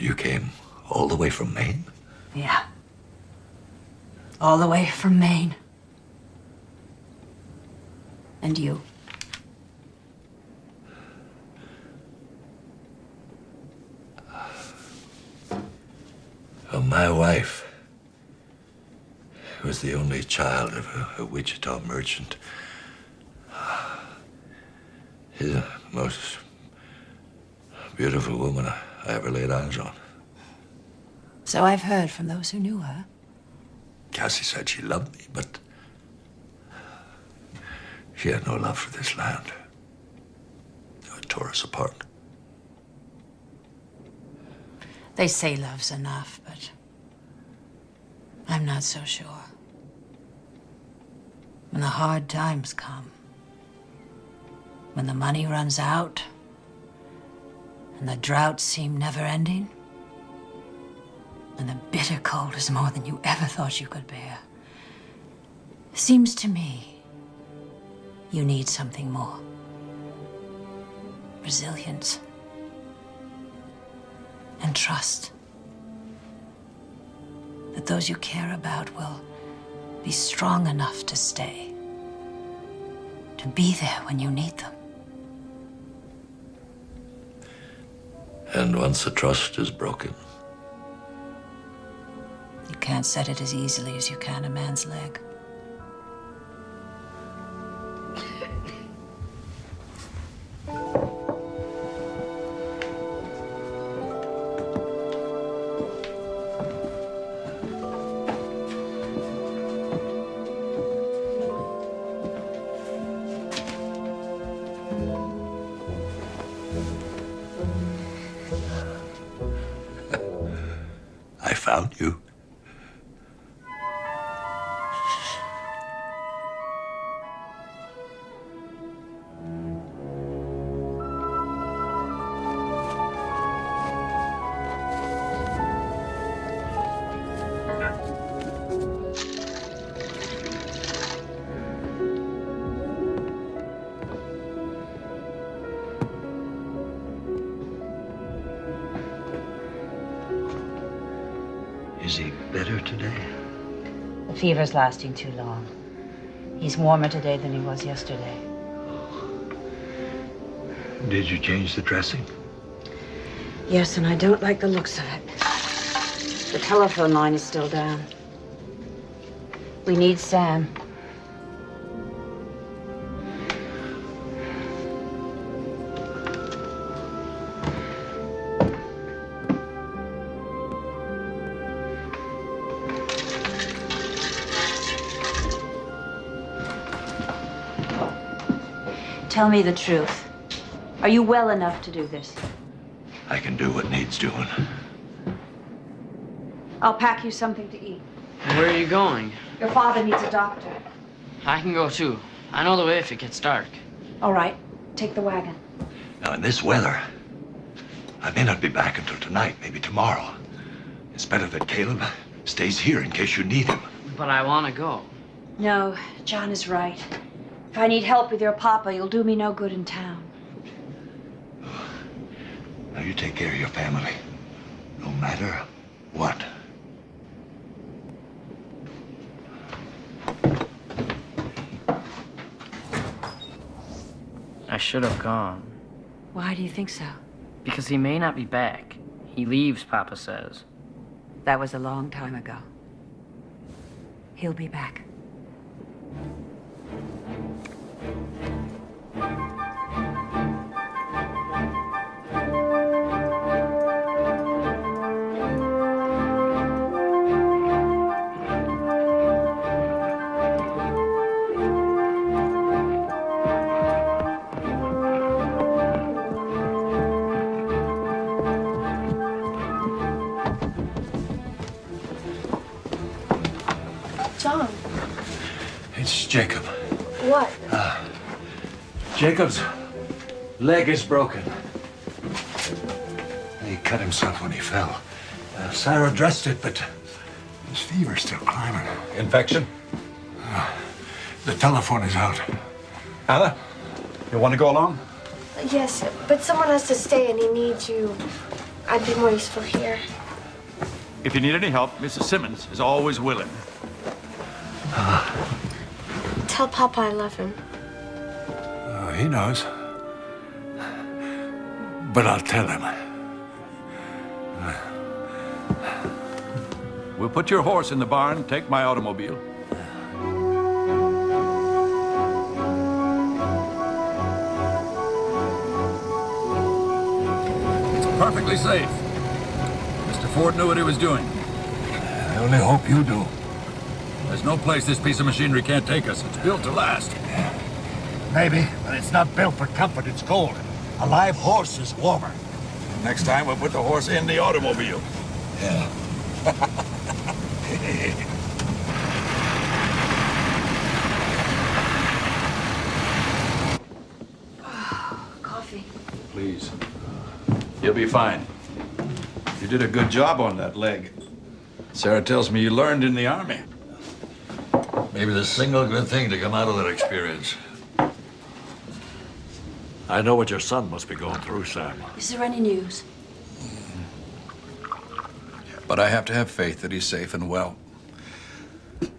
You came all the way from Maine? Yeah. All the way from Maine. And you? Well, my wife was the only child of a Wichita merchant. She's the most beautiful woman I ever laid eyes on. So I've heard from those who knew her. Cassie said she loved me, but she had no love for this land. It tore us apart. They say love's enough, but I'm not so sure. when the hard times come, when the money runs out and the droughts seem never-ending, and the bitter cold is more than you ever thought you could bear. Seems to me you need something more. Resilience and trust that those you care about will be strong enough to stay, to be there when you need them. And once the trust is broken, You can't set it as easily as you can a man's leg. I found you. Is he better today? The fever's lasting too long. He's warmer today than he was yesterday. Did you change the dressing? Yes, and I don't like the looks of it. The telephone line is still down. We need Sam. Tell me the truth. Are you well enough to do this? I can do what needs doing. I'll pack you something to eat. Where are you going? Your father needs a doctor. I can go too. I know the way if it gets dark. All right, take the wagon. Now, in this weather, I may not be back until tonight, maybe tomorrow. It's better that Caleb stays here in case you need him. But I want to go. No, John is right. If I need help with your papa, you'll do me no good in town. Now, you take care of your family, no matter what. I should have gone. Why do you think so? Because he may not be back. He leaves, Papa says. That was a long time ago. He'll be back. John. It's Jacob. What? Jacob's leg is broken. He cut himself when he fell. Sarah dressed it, but his fever's still climbing. Infection? The telephone is out. Anna, you want to go along? Yes, but someone has to stay and he needs you. I'd be more useful here. If you need any help, Mrs. Simmons is always willing. Tell Papa I love him. He knows. But I'll tell him. We'll put your horse in the barn, take my automobile. It's perfectly safe. Mr. Ford knew what he was doing. I only hope you do. There's no place this piece of machinery can't take us. It's built to last. Maybe, but it's not built for comfort. It's cold. A live horse is warmer. Next time, we'll put the horse in the automobile. Yeah. Please. You'll be fine. You did a good job on that leg. Sarah tells me you learned in the Army. Maybe the single good thing to come out of that experience. I know what your son must be going through, Sam. Is there any news? But I have to have faith that he's safe and well.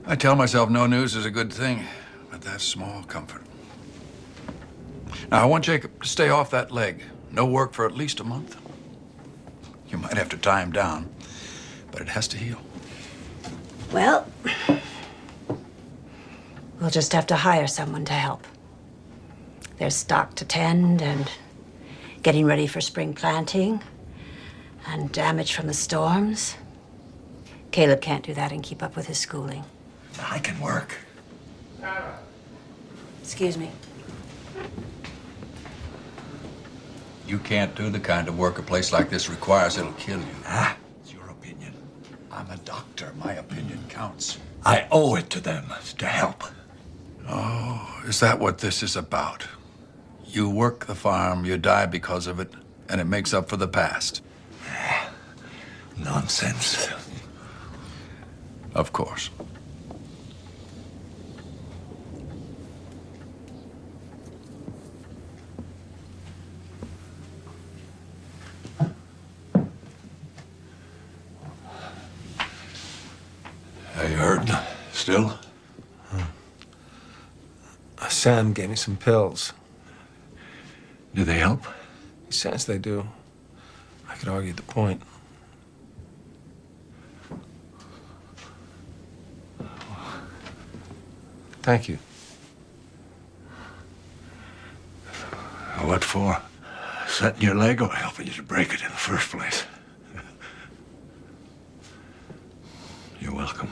I tell myself no news is a good thing, but that's small comfort. Now, I want Jacob to stay off that leg. No work for at least a month. You might have to tie him down, but it has to heal. Well, we'll just have to hire someone to help. There's stock to tend and getting ready for spring planting and damage from the storms. Caleb can't do that and keep up with his schooling. I can work. Excuse me. You can't do the kind of work a place like this requires. It'll kill you. Ah, It's your opinion. I'm a doctor. My opinion counts. I owe it to them to help. Oh, is that what this is about? You work the farm, you die because of it, and it makes up for the past. Nonsense. Of course. Are you hurting still? Sam gave me some pills. Do they help? He says they do. I could argue the point. Thank you. What for? Setting your leg or helping you to break it in the first place? You're welcome.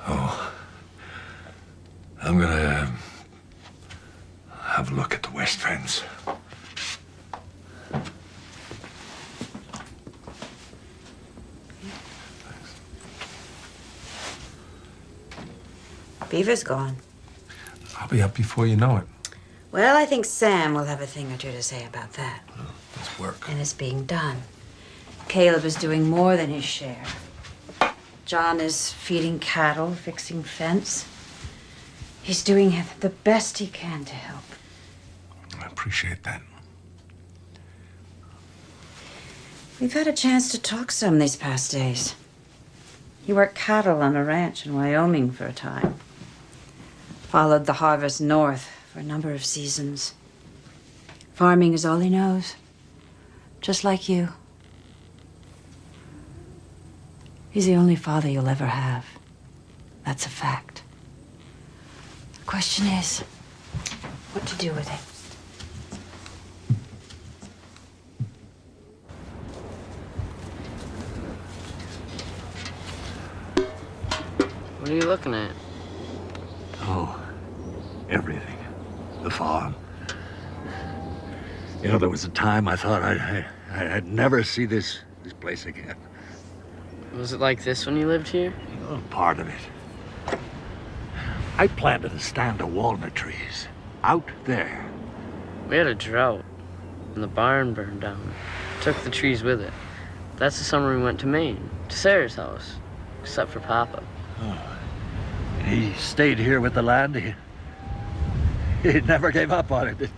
Oh, I'm gonna have a look at the west fence. Beaver's gone. I'll be up before you know it. Well, I think Sam will have a thing or two to say about that. It's work. And it's being done. Caleb is doing more than his share. John is feeding cattle, fixing fence. He's doing the best he can to help. I appreciate that. We've had a chance to talk some these past days. He worked cattle on a ranch in Wyoming for a time. Followed the harvest north for a number of seasons. Farming is all he knows. Just like you. He's the only father you'll ever have. That's a fact. The question is, what to do with it. What are you looking at? Oh, everything. The farm. You know, there was a time I thought I'd never see this place again. Was it like this when you lived here? Oh, part of it. I planted a stand of walnut trees out there. We had a drought, and the barn burned down. Took the trees with it. That's the summer we went to Maine, to Sarah's house, except for Papa. Oh. And he stayed here with the land. He never gave up on it.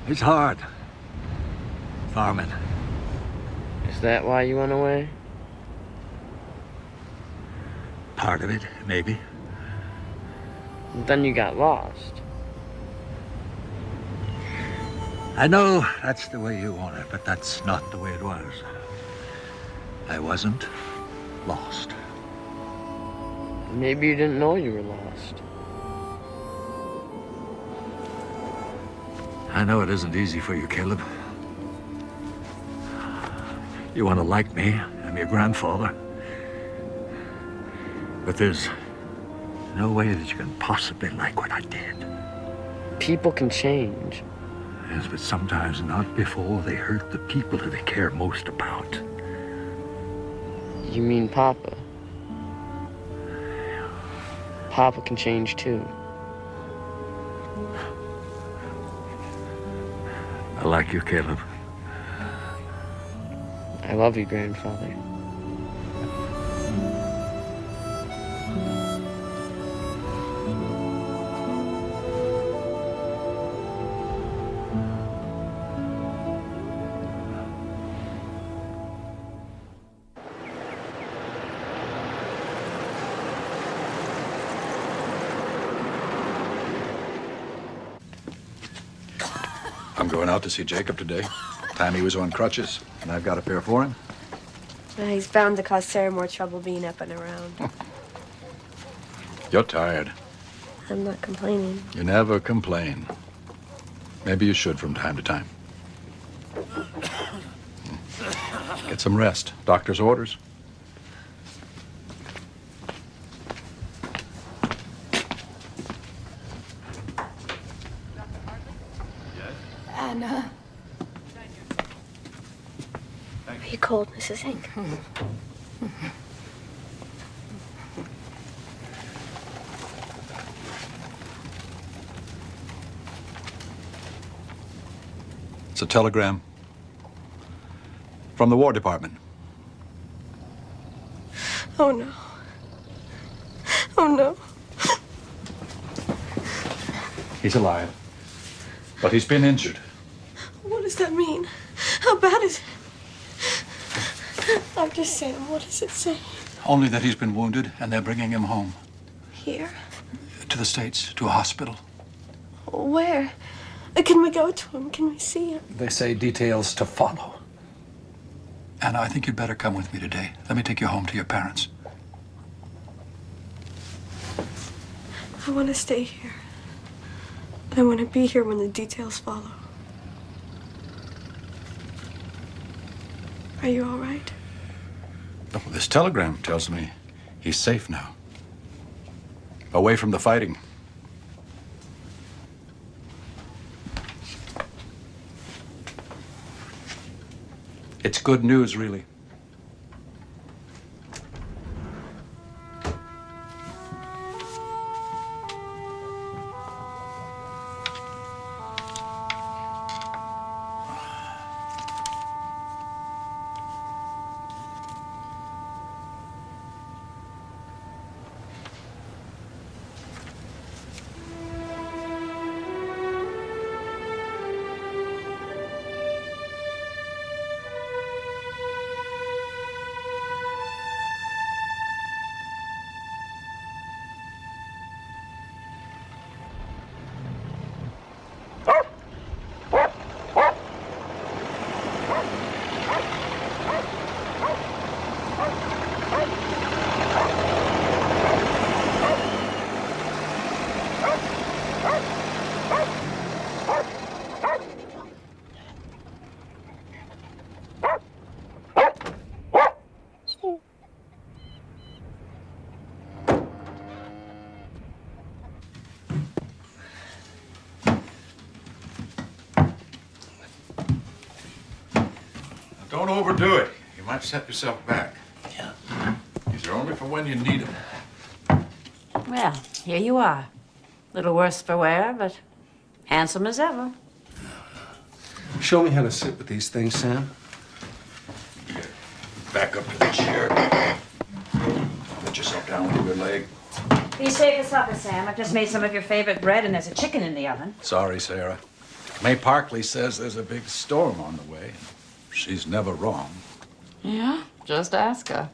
It's hard, farming. Is that why you went away? Part of it, maybe. Then you got lost. I know that's the way you want it, but that's not the way it was. I wasn't lost. Maybe you didn't know you were lost. I know it isn't easy for you, Caleb. You want to like me. I'm your grandfather. But there's no way that you can possibly like what I did. People can change. Yes, but sometimes not before they hurt the people who they care most about. You mean Papa? Papa can change too. I like you, Caleb. I love you, grandfather. I'm going out to see Jacob today. Time he was on crutches, and I've got a pair for him. He's bound to cause Sarah more trouble being up and around. You're tired. I'm not complaining. You never complain. Maybe you should from time to time. Get some rest. Doctor's orders. Anna. Are you cold, Mrs. Hank? It's a telegram from the War Department. Oh, no. Oh, no. He's alive, but he's been injured. What does that mean? How bad is it? Dr. Sam, what does it say? Only that he's been wounded, and they're bringing him home. Here? To the States, to a hospital. Where? Can we go to him? Can we see him? They say details to follow. Anna, I think you'd better come with me today. Let me take you home to your parents. I want to stay here. I want to be here when the details follow. Are you all right? Oh, this telegram tells me he's safe now. Away from the fighting. It's good news, really. Don't overdo it. You might set yourself back. Yeah. These are only for when you need them. Well, here you are. Little worse for wear, but handsome as ever. Show me how to sit with these things, Sam. Back up to the chair. Let yourself down with your leg. Be safe for supper, Sam. I've just made some of your favorite bread, and there's a chicken in the oven. Sorry, Sarah. May Parkley says there's a big storm on the way. She's never wrong. Yeah, just ask her.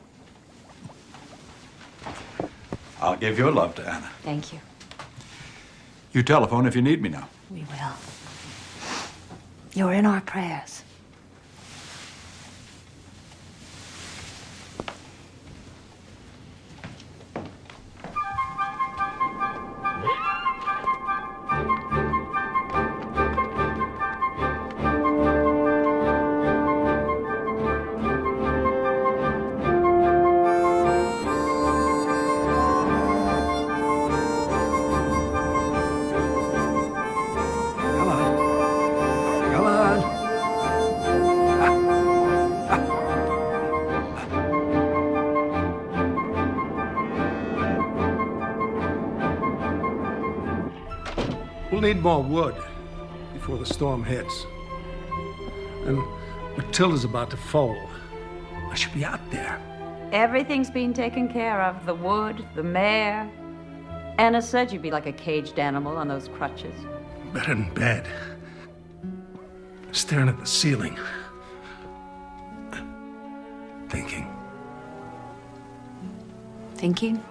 I'll give your love to Anna. Thank you. You telephone if you need me now. We will. You're in our prayers. Come on. We'll need more wood before the storm hits. And Matilda's about to foal. I should be out there. Everything's being taken care of. The wood, the mare. Anna said you'd be like a caged animal on those crutches. Better in bed. Staring at the ceiling. Thinking. Thinking?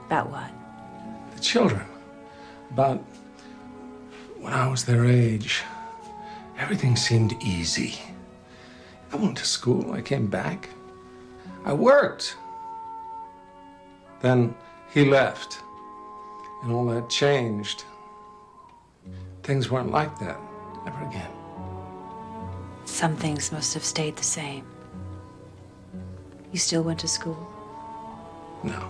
About what? The children. About when I was their age. Everything seemed easy. I went to school. I came back. I worked. Then he left. And all that changed. Things weren't like that ever again. Some things must have stayed the same. You still went to school? No.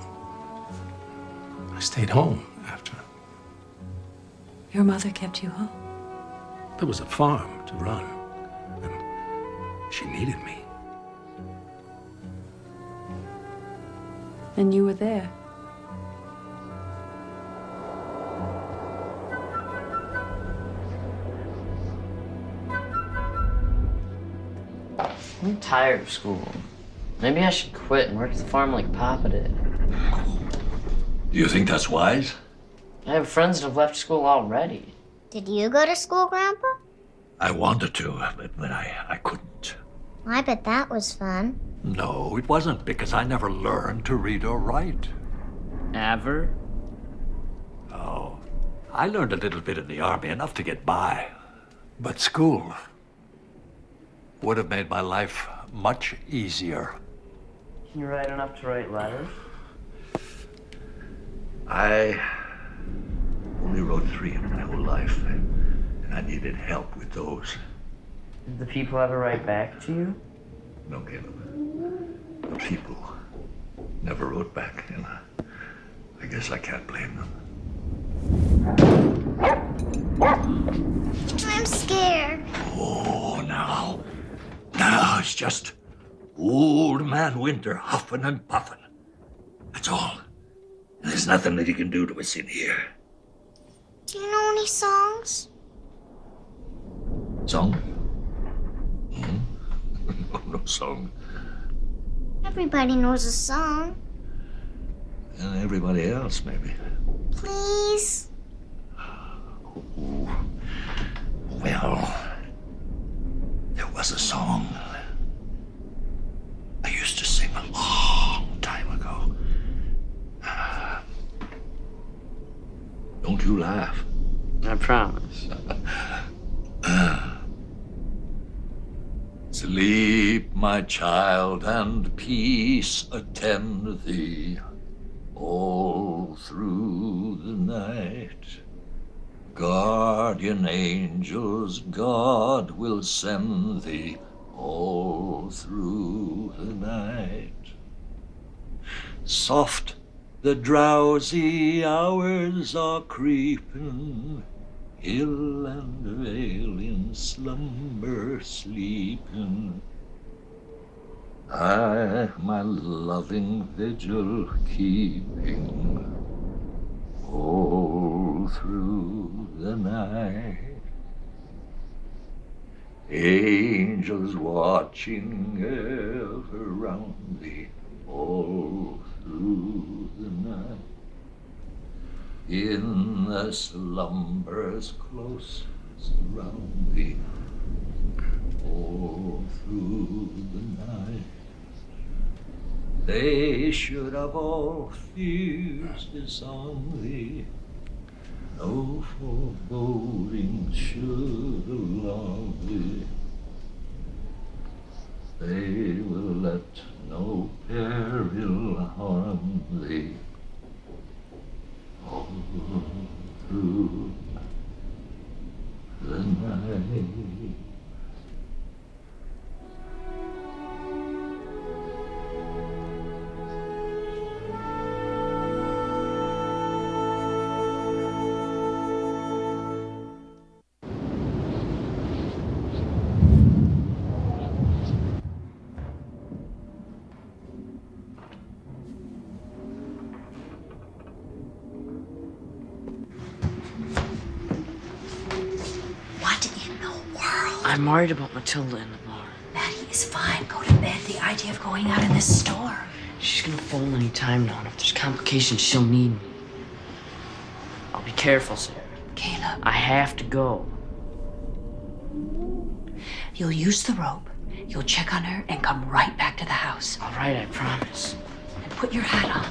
I stayed home after. Your mother kept you home? There was a farm to run. And she needed me. And you were there? I'm tired of school. Maybe I should quit and work at the farm like Papa did. Do you think that's wise? I have friends that have left school already. Did you go to school, Grandpa? I wanted to, but I couldn't. I bet that was fun. No, it wasn't, because I never learned to read or write. Ever? Oh, I learned a little bit in the army, enough to get by. But school would have made my life much easier. Can you write enough to write letters? I only wrote 3 in my whole life, and I needed help with those. Did the people ever write back to you? No, Caleb. The people never wrote back, and I guess I can't blame them. I'm scared. Oh, now it's just old man Winter huffing and puffing. That's all. And there's nothing that he can do to us in here. Do you know any songs? Song? No song. Everybody knows a song. And everybody else, maybe. Please? Well, there was a song I used to sing a long time ago. Don't you laugh. I promise. Sleep, my child, and peace attend thee all through the night. Guardian angels God will send thee all through the night. Soft the drowsy hours are creeping, hill and vale in slumber sleeping. I my loving vigil keeping all through the night. Angels watching ever round thee all through the night. In the slumbers close surround thee all through the night. They should of all fears disarm thee, no foreboding should alarm thee. They will let no peril harm thee all through the night. I'm worried about Matilda in the bar. Maddie is fine. Go to bed. The idea of going out in this storm. She's gonna phone any time now, and if there's complications, she'll need me. I'll be careful, Sarah. Caleb. I have to go. You'll use the rope. You'll check on her and come right back to the house. All right, I promise. And put your hat on.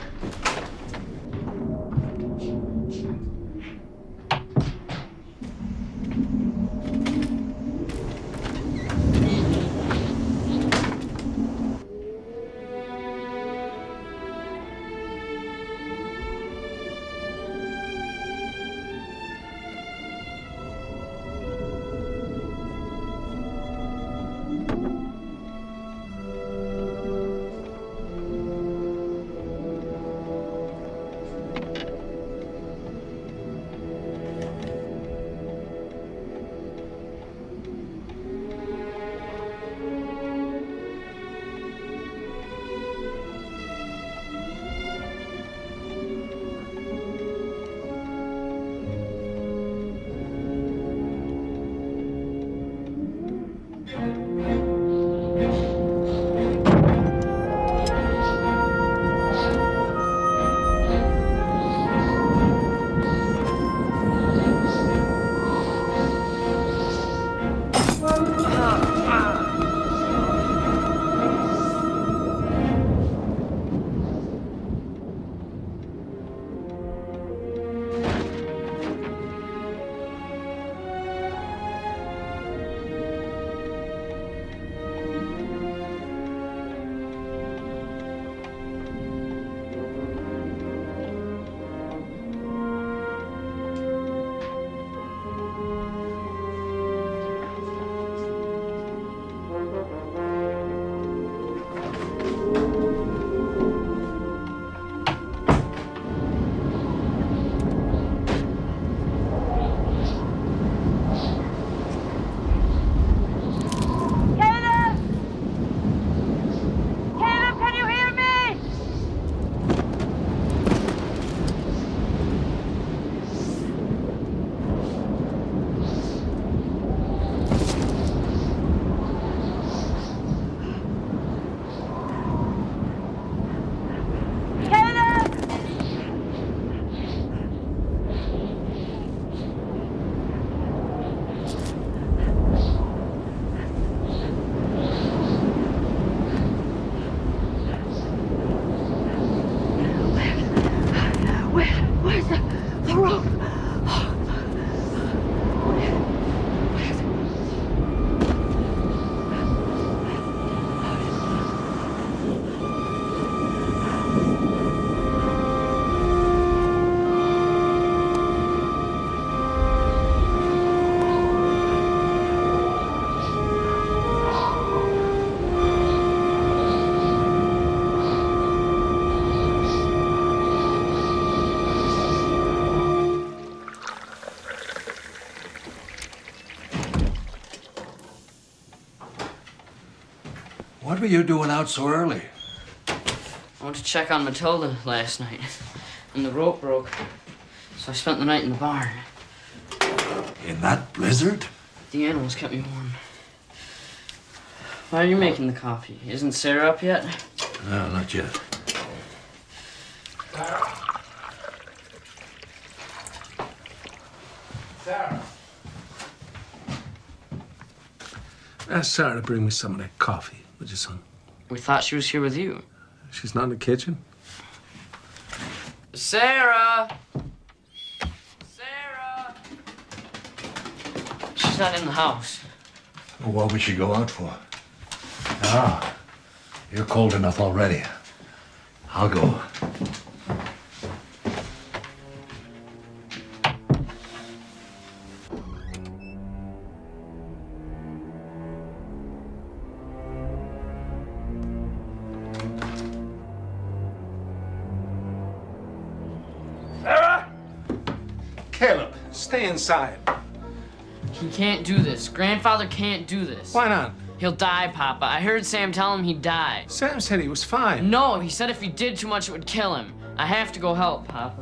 What were you doing out so early? I went to check on Matilda last night, and the rope broke, so I spent the night in the barn. In that blizzard? The animals kept me warm. Why are you making the coffee? Isn't Sarah up yet? No, not yet. Sarah. Ask Sarah to bring me some of that coffee, would you, son? We thought she was here with you. She's not in the kitchen? Sarah! Sarah! She's not in the house. Well, what would she go out for? Ah, you're cold enough already. I'll go. Sarah! Caleb, stay inside. He can't do this. Grandfather can't do this. Why not? He'll die, Papa. I heard Sam tell him he'd die. Sam said he was fine. No, he said if he did too much, it would kill him. I have to go help, Papa.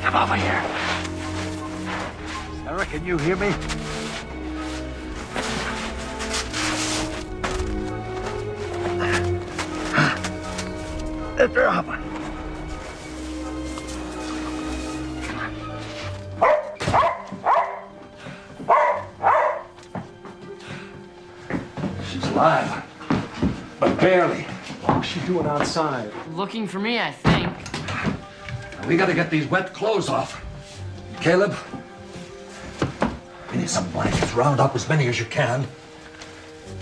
Come over here. Sarah, can you hear me? Lift her up. She's alive, but barely. What's she doing outside? Looking for me, I think. We gotta get these wet clothes off. Caleb, we need some blankets. Round up as many as you can.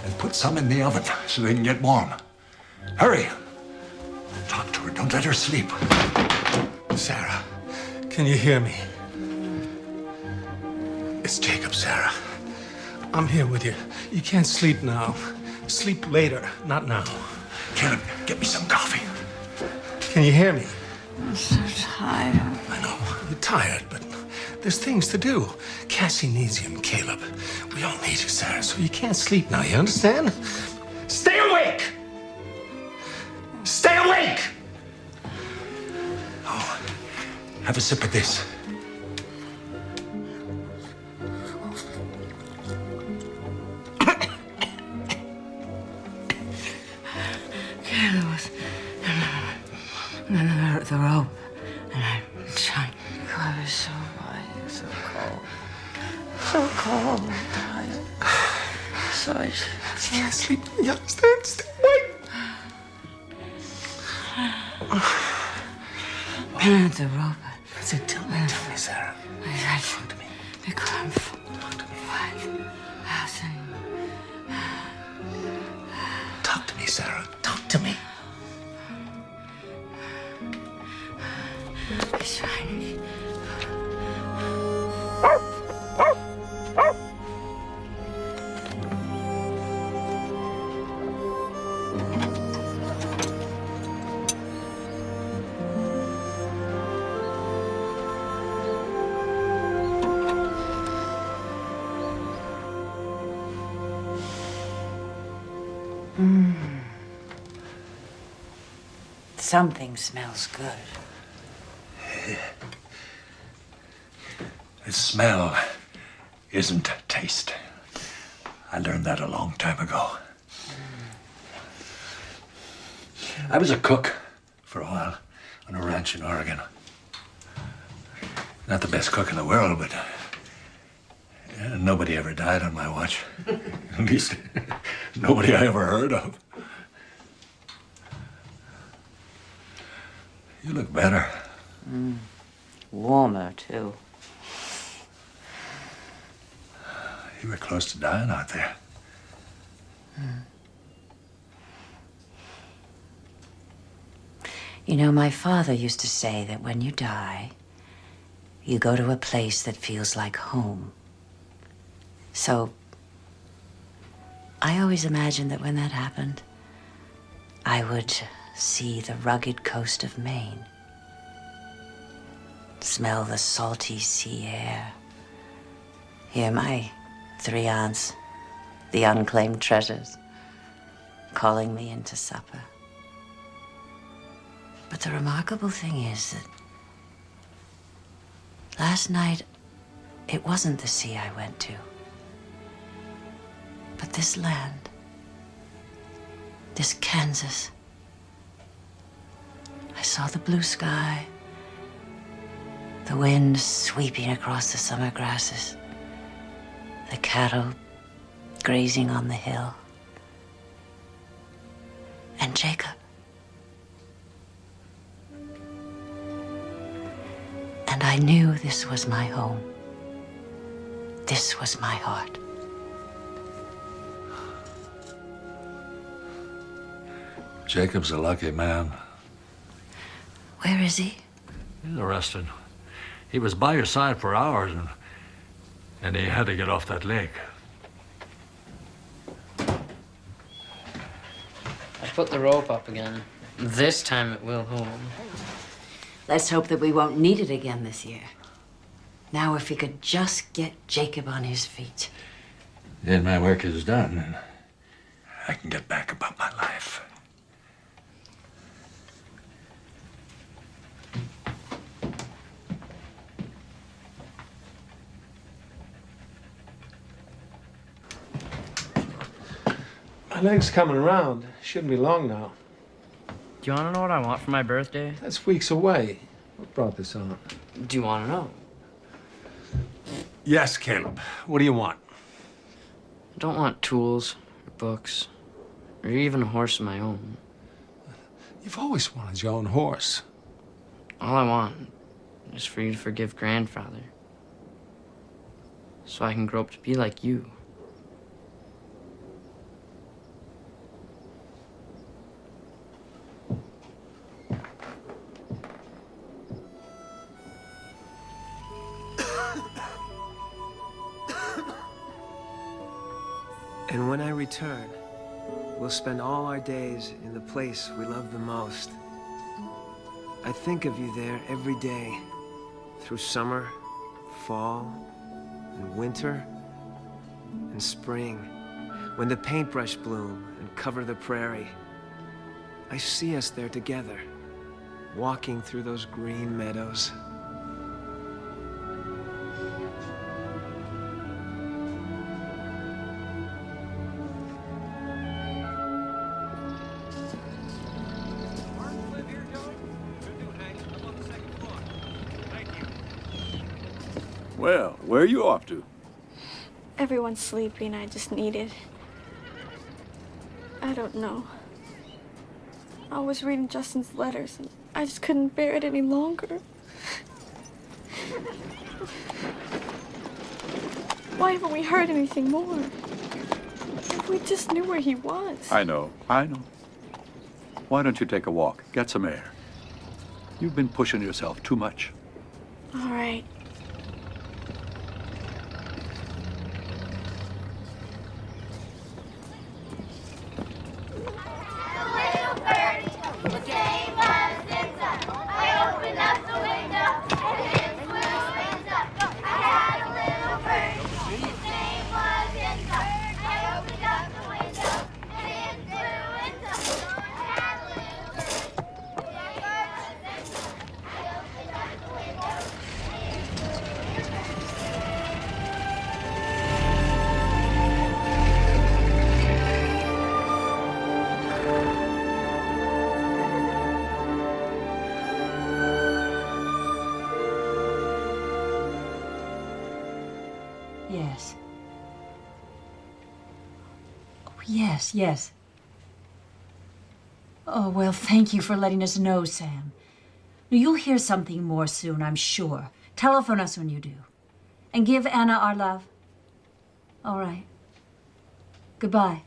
And put some in the oven so they can get warm. Hurry! Talk to her. Don't let her sleep. Sarah, can you hear me? It's Jacob, Sarah. I'm here with you. You can't sleep now. Sleep later, not now. Caleb, get me some coffee. Can you hear me? I'm so tired. I know, you're tired, but there's things to do. Cassie needs you and Caleb. We all need you, Sarah, so you can't sleep now, you understand? Stay awake! Stay awake! Oh, have a sip of this. Caleb was the rope, and I'm trying. God, it was so hot, so cold. So cold and tired. So I can't sleep. You understand? Stay awake. And the rope. I said, tell me, Sarah. Talk to me. Become Talk to me. Talk Talk to me, Sarah. Talk to me. He's trying. Something smells good. The smell isn't taste. I learned that a long time ago. I was a cook for a while on a ranch in Oregon. Not the best cook in the world, but nobody ever died on my watch. At least, nobody I ever heard of. You look better. Warmer, too. You were close to dying out there. You know, my father used to say that when you die, you go to a place that feels like home. So, I always imagined that when that happened, I would see the rugged coast of Maine, smell the salty sea air, hear my 3 aunts, the unclaimed treasures, calling me into supper. But the remarkable thing is that last night, it wasn't the sea I went to, but this land, this Kansas. I saw the blue sky, the wind sweeping across the summer grasses, the cattle grazing on the hill, and Jacob. And I knew this was my home. This was my heart. Jacob's a lucky man. Where is he? He's arrested. He was by your side for hours, and he had to get off that lake. I put the rope up again. This time it will hold. Let's hope that we won't need it again this year. Now, if we could just get Jacob on his feet. Then my work is done, and I can get back about my life. Leg's coming around. Shouldn't be long now. Do you want to know what I want for my birthday? That's weeks away. What brought this on? Do you want to know? Yes, Caleb. What do you want? I don't want tools, or books, or even a horse of my own. You've always wanted your own horse. All I want is for you to forgive grandfather, so I can grow up to be like you. And when I return, we'll spend all our days in the place we love the most. I think of you there every day, through summer, fall, and winter, and spring, when the paintbrush bloom and cover the prairie. I see us there together, walking through those green meadows. Well, where are you off to? Everyone's sleeping. I just needed. I don't know. I was reading Justin's letters and I just couldn't bear it any longer. Why haven't we heard anything more? If we just knew where he was. I know. Why don't you take a walk? Get some air. You've been pushing yourself too much. All right. Yes. Oh, yes, yes. Oh, well, thank you for letting us know, Sam. You'll hear something more soon, I'm sure. Telephone us when you do. And give Anna our love. All right. Goodbye.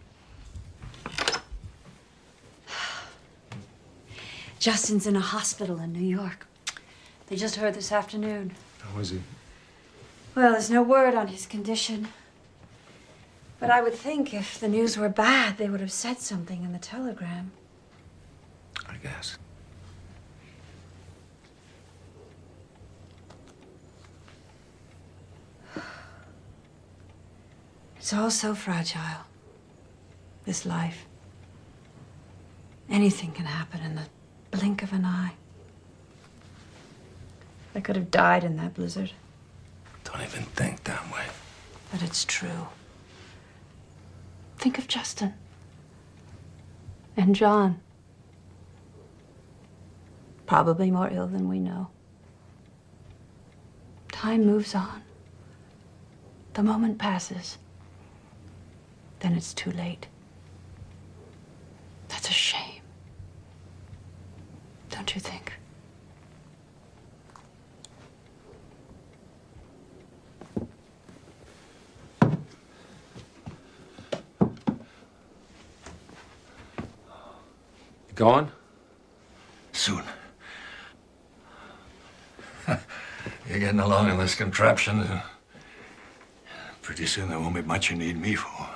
Justin's in a hospital in New York. They just heard this afternoon. How is he? Well, there's no word on his condition. But I would think if the news were bad, they would have said something in the telegram. I guess. It's all so fragile, this life. Anything can happen in the blink of an eye. I could have died in that blizzard. Don't even think that way. But it's true. Think of Justin. And John. Probably more ill than we know. Time moves on. The moment passes. Then it's too late. That's a shame. Don't you think? Going? Soon. You're getting along in this contraption. Pretty soon there won't be much you need me for.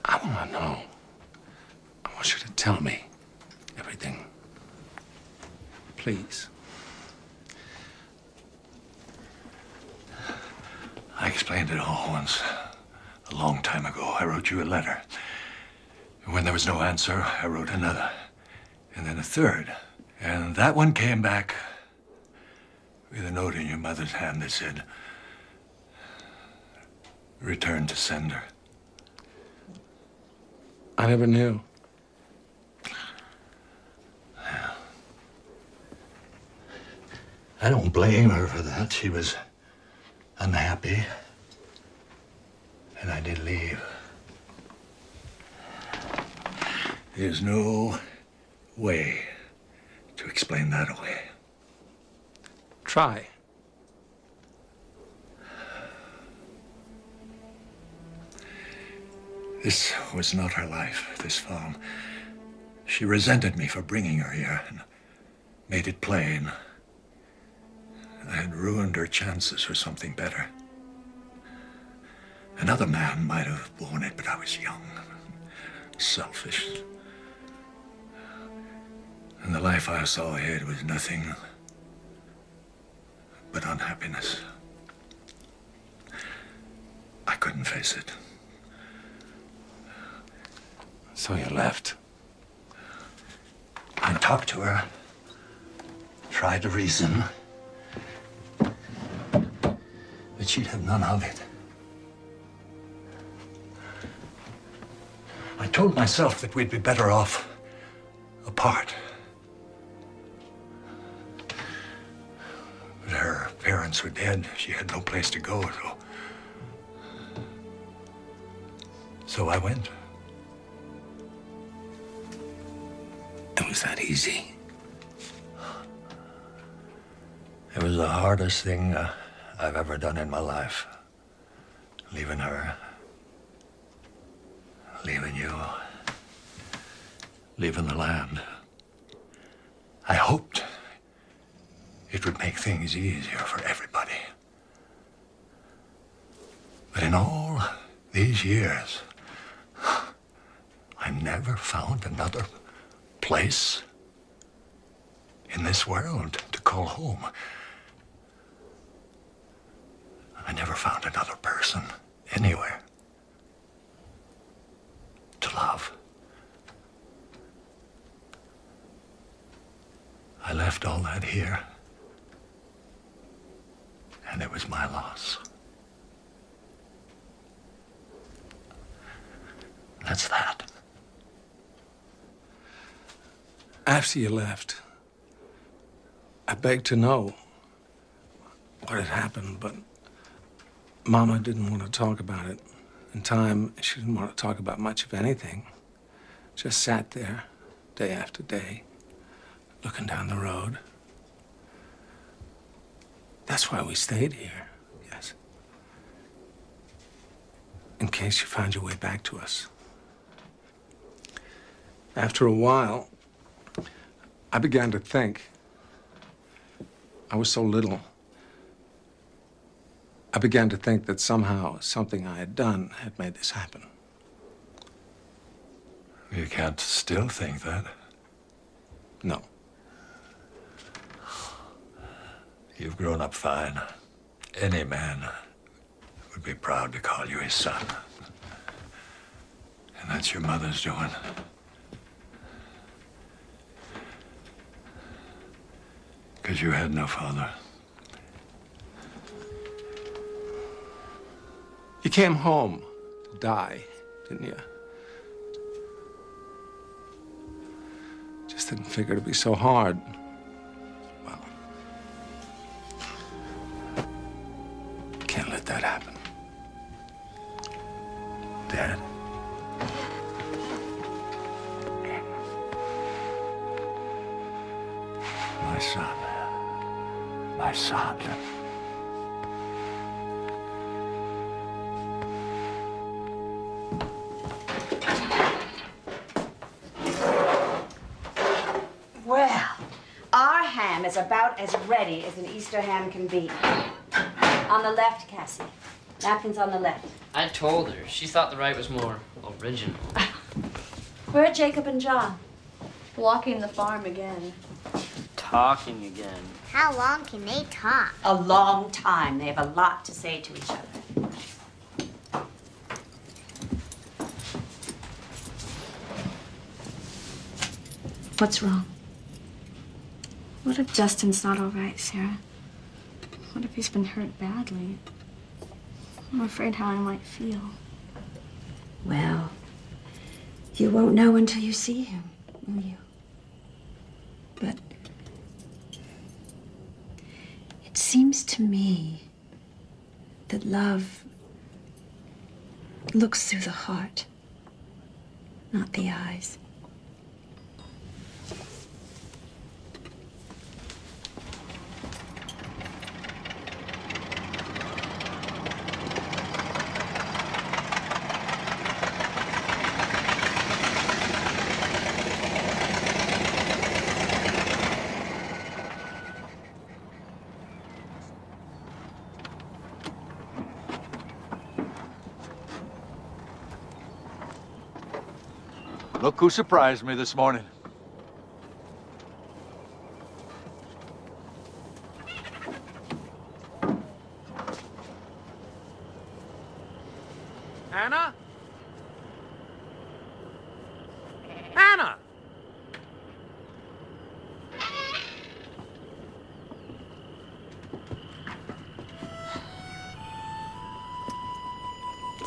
I want to know. I want you to tell me everything. Please. I explained it all once, a long time ago. I wrote you a letter. When there was no answer, I wrote another, and then a third. And that one came back with a note in your mother's hand that said, Returned to sender. I never knew. I don't blame her for that. She was unhappy. And I did leave. There's no way to explain that away. Try. This was not her life, this farm. She resented me for bringing her here and made it plain. I had ruined her chances for something better. Another man might have borne it, but I was young, selfish. And the life I saw ahead was nothing but unhappiness. I couldn't face it. So you left? I talked to her, tried to reason, but she'd have none of it. I told myself that we'd be better off apart. But her parents were dead. She had no place to go, so I went. It was that easy. It was the hardest thing I've ever done in my life. Leaving her, leaving you, leaving the land. I hoped it would make things easier for everybody. But in all these years, I never found another place in this world to call home. I never found another person anywhere to love. I left all that here, and it was my loss. That's that. After you left, I begged to know what had happened, but Mama didn't want to talk about it. In time, she didn't want to talk about much of anything. Just sat there, day after day, looking down the road. That's why we stayed here, yes. In case you found your way back to us. After a while, I began to think. I was so little. I began to think that somehow something I had done had made this happen. You can't still think that. No. You've grown up fine. Any man would be proud to call you his son. And that's your mother's doing. Because you had no father. You came home to die, didn't you? Just didn't figure it'd be so hard. Well, can't let that happen. Dad? My son. My son. Well, our ham is about as ready as an Easter ham can be. On the left, Cassie. Napkins on the left. I told her. She thought the right was more original. Where are Jacob and John? Walking the farm again. Talking again. How long can they talk? A long time. They have a lot to say to each other. What's wrong? What if Justin's not all right, Sarah? What if he's been hurt badly? I'm afraid how I might feel. Well, you won't know until you see him, will you? But it seems to me that love looks through the heart, not the eyes. Look who surprised me this morning. Anna? Anna!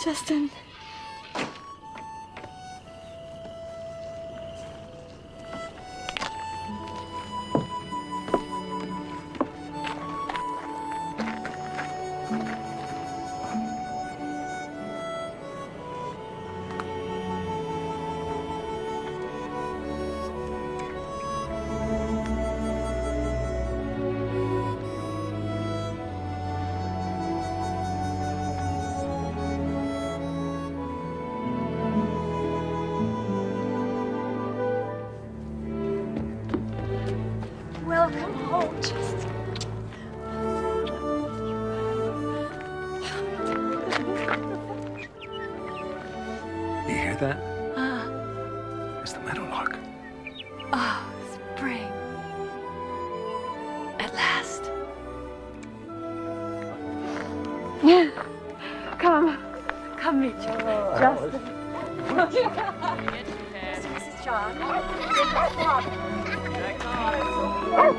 Justin. Welcome home, Justin. You hear that? It's the meadowlark. Oh, spring. At last. Come meet you, Justin. This is John. Hey,